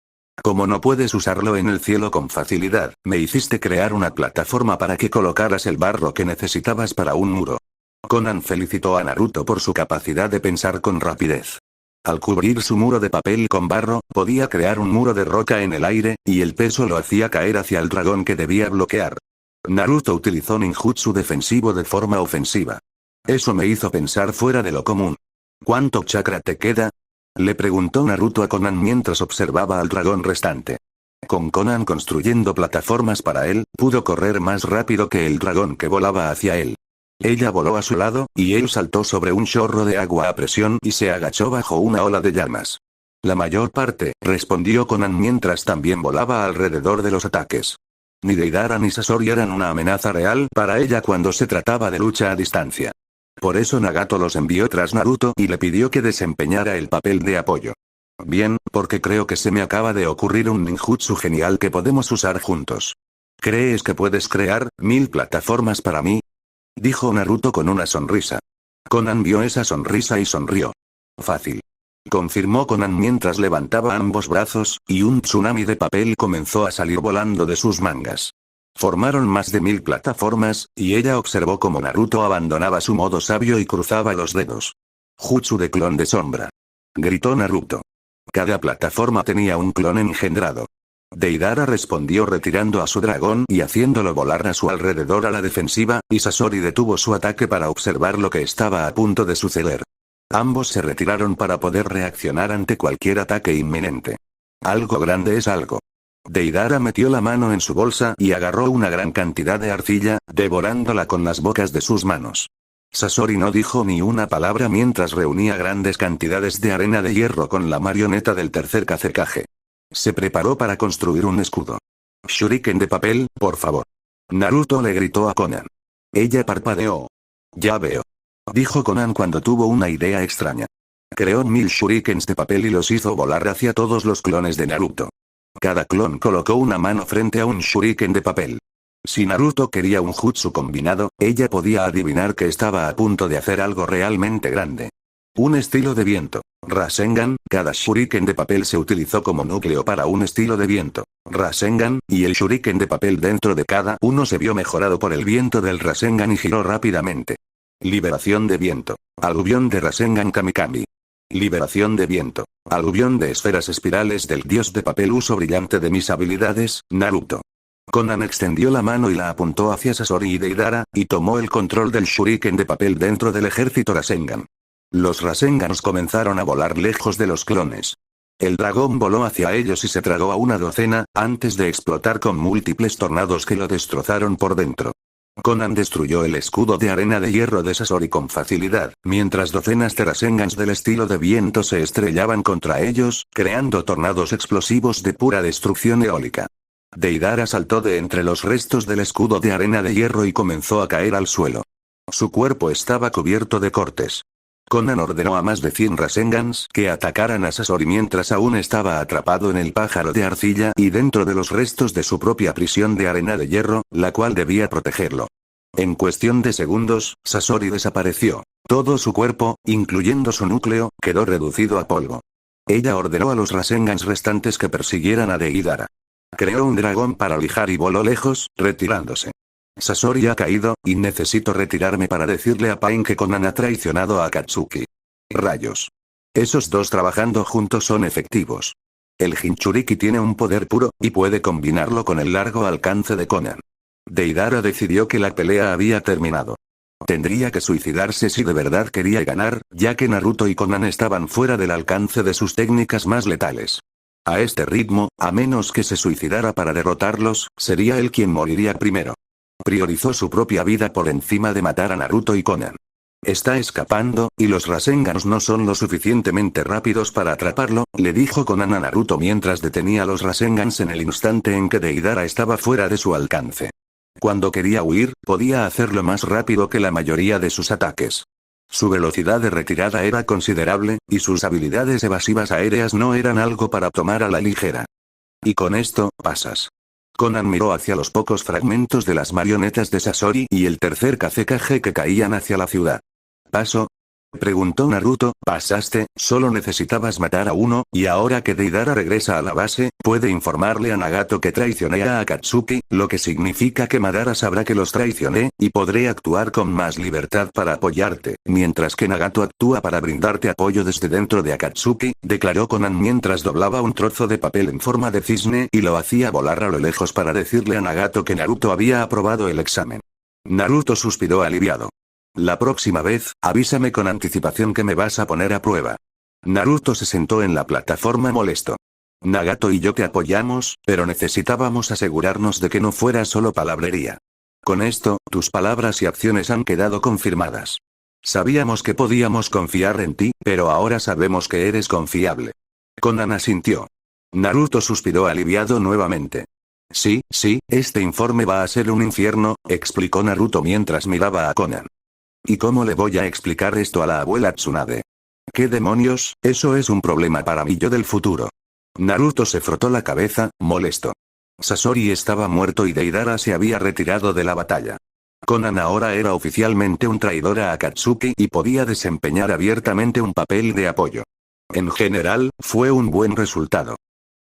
Como no puedes usarlo en el cielo con facilidad, me hiciste crear una plataforma para que colocaras el barro que necesitabas para un muro. Konan felicitó a Naruto por su capacidad de pensar con rapidez. Al cubrir su muro de papel con barro, podía crear un muro de roca en el aire, y el peso lo hacía caer hacia el dragón que debía bloquear. Naruto utilizó ninjutsu defensivo de forma ofensiva. Eso me hizo pensar fuera de lo común. ¿Cuánto chakra te queda? Le preguntó Naruto a Konan mientras observaba al dragón restante. Con Konan construyendo plataformas para él, pudo correr más rápido que el dragón que volaba hacia él. Ella voló a su lado, y él saltó sobre un chorro de agua a presión y se agachó bajo una ola de llamas. La mayor parte, respondió Konan mientras también volaba alrededor de los ataques. Ni Deidara ni Sasori eran una amenaza real para ella cuando se trataba de lucha a distancia. Por eso Nagato los envió tras Naruto y le pidió que desempeñara el papel de apoyo. Bien, porque creo que se me acaba de ocurrir un ninjutsu genial que podemos usar juntos. ¿Crees que puedes crear 1000 plataformas para mí? Dijo Naruto con una sonrisa. Konan vio esa sonrisa y sonrió. Fácil. Confirmó Konan mientras levantaba ambos brazos, y un tsunami de papel comenzó a salir volando de sus mangas. Formaron más de 1000 plataformas, y ella observó cómo Naruto abandonaba su modo sabio y cruzaba los dedos. Jutsu de clon de sombra. Gritó Naruto. Cada plataforma tenía un clon engendrado. Deidara respondió retirando a su dragón y haciéndolo volar a su alrededor a la defensiva, y Sasori detuvo su ataque para observar lo que estaba a punto de suceder. Ambos se retiraron para poder reaccionar ante cualquier ataque inminente. Algo grande es algo. Deidara metió la mano en su bolsa y agarró una gran cantidad de arcilla, devorándola con las bocas de sus manos. Sasori no dijo ni una palabra mientras reunía grandes cantidades de arena de hierro con la marioneta del tercer Kazekage. Se preparó para construir un escudo. Shuriken de papel, por favor. Naruto le gritó a Konan. Ella parpadeó. Ya veo. Dijo Konan cuando tuvo una idea extraña. Creó 1000 shurikens de papel y los hizo volar hacia todos los clones de Naruto. Cada clon colocó una mano frente a un shuriken de papel. Si Naruto quería un jutsu combinado, ella podía adivinar que estaba a punto de hacer algo realmente grande. Un estilo de viento. Rasengan, cada shuriken de papel se utilizó como núcleo para un estilo de viento. Rasengan, y el shuriken de papel dentro de cada uno se vio mejorado por el viento del Rasengan y giró rápidamente. Liberación de viento. Aluvión de Rasengan Kamikami. Liberación de viento. Aluvión de esferas espirales del dios de papel. Uso brillante de mis habilidades, Naruto. Konan extendió la mano y la apuntó hacia Sasori y Deidara, y tomó el control del shuriken de papel dentro del ejército Rasengan. Los Rasengans comenzaron a volar lejos de los clones. El dragón voló hacia ellos y se tragó a una docena, antes de explotar con múltiples tornados que lo destrozaron por dentro. Conan destruyó el escudo de arena de hierro de Sasori con facilidad, mientras docenas de Rasengans del estilo de viento se estrellaban contra ellos, creando tornados explosivos de pura destrucción eólica. Deidara saltó de entre los restos del escudo de arena de hierro y comenzó a caer al suelo. Su cuerpo estaba cubierto de cortes. Conan ordenó a más de 100 Rasengans que atacaran a Sasori mientras aún estaba atrapado en el pájaro de arcilla y dentro de los restos de su propia prisión de arena de hierro, la cual debía protegerlo. En cuestión de segundos, Sasori desapareció. Todo su cuerpo, incluyendo su núcleo, quedó reducido a polvo. Ella ordenó a los Rasengans restantes que persiguieran a Deidara. Creó un dragón para lijar y voló lejos, retirándose. Sasori ha caído, y necesito retirarme para decirle a Pain que Conan ha traicionado a Akatsuki. Rayos. Esos dos trabajando juntos son efectivos. El Jinchuriki tiene un poder puro, y puede combinarlo con el largo alcance de Conan. Deidara decidió que la pelea había terminado. Tendría que suicidarse si de verdad quería ganar, ya que Naruto y Conan estaban fuera del alcance de sus técnicas más letales. A este ritmo, a menos que se suicidara para derrotarlos, sería él quien moriría primero. Priorizó su propia vida por encima de matar a Naruto y Conan. Está escapando, y los Rasengans no son lo suficientemente rápidos para atraparlo, le dijo Conan a Naruto mientras detenía a los Rasengans en el instante en que Deidara estaba fuera de su alcance. Cuando quería huir, podía hacerlo más rápido que la mayoría de sus ataques. Su velocidad de retirada era considerable, y sus habilidades evasivas aéreas no eran algo para tomar a la ligera. Y con esto, pasas. Conan miró hacia los pocos fragmentos de las marionetas de Sasori y el tercer Kazekage que caían hacia la ciudad. ¿Paso? Preguntó Naruto. Pasaste, solo necesitabas matar a uno, y ahora que Deidara regresa a la base, puede informarle a Nagato que traicioné a Akatsuki, lo que significa que Madara sabrá que los traicioné, y podré actuar con más libertad para apoyarte, mientras que Nagato actúa para brindarte apoyo desde dentro de Akatsuki, declaró Conan mientras doblaba un trozo de papel en forma de cisne y lo hacía volar a lo lejos para decirle a Nagato que Naruto había aprobado el examen. Naruto suspiró aliviado. La próxima vez, avísame con anticipación que me vas a poner a prueba. Naruto se sentó en la plataforma molesto. Nagato y yo te apoyamos, pero necesitábamos asegurarnos de que no fuera solo palabrería. Con esto, tus palabras y acciones han quedado confirmadas. Sabíamos que podíamos confiar en ti, pero ahora sabemos que eres confiable. Conan asintió. Naruto suspiró aliviado nuevamente. Sí, este informe va a ser un infierno, explicó Naruto mientras miraba a Conan. ¿Y cómo le voy a explicar esto a la abuela Tsunade? ¿Qué demonios? Eso es un problema para mí yo del futuro. Naruto se frotó la cabeza, molesto. Sasori estaba muerto y Deidara se había retirado de la batalla. Conan ahora era oficialmente un traidor a Akatsuki y podía desempeñar abiertamente un papel de apoyo. En general, fue un buen resultado.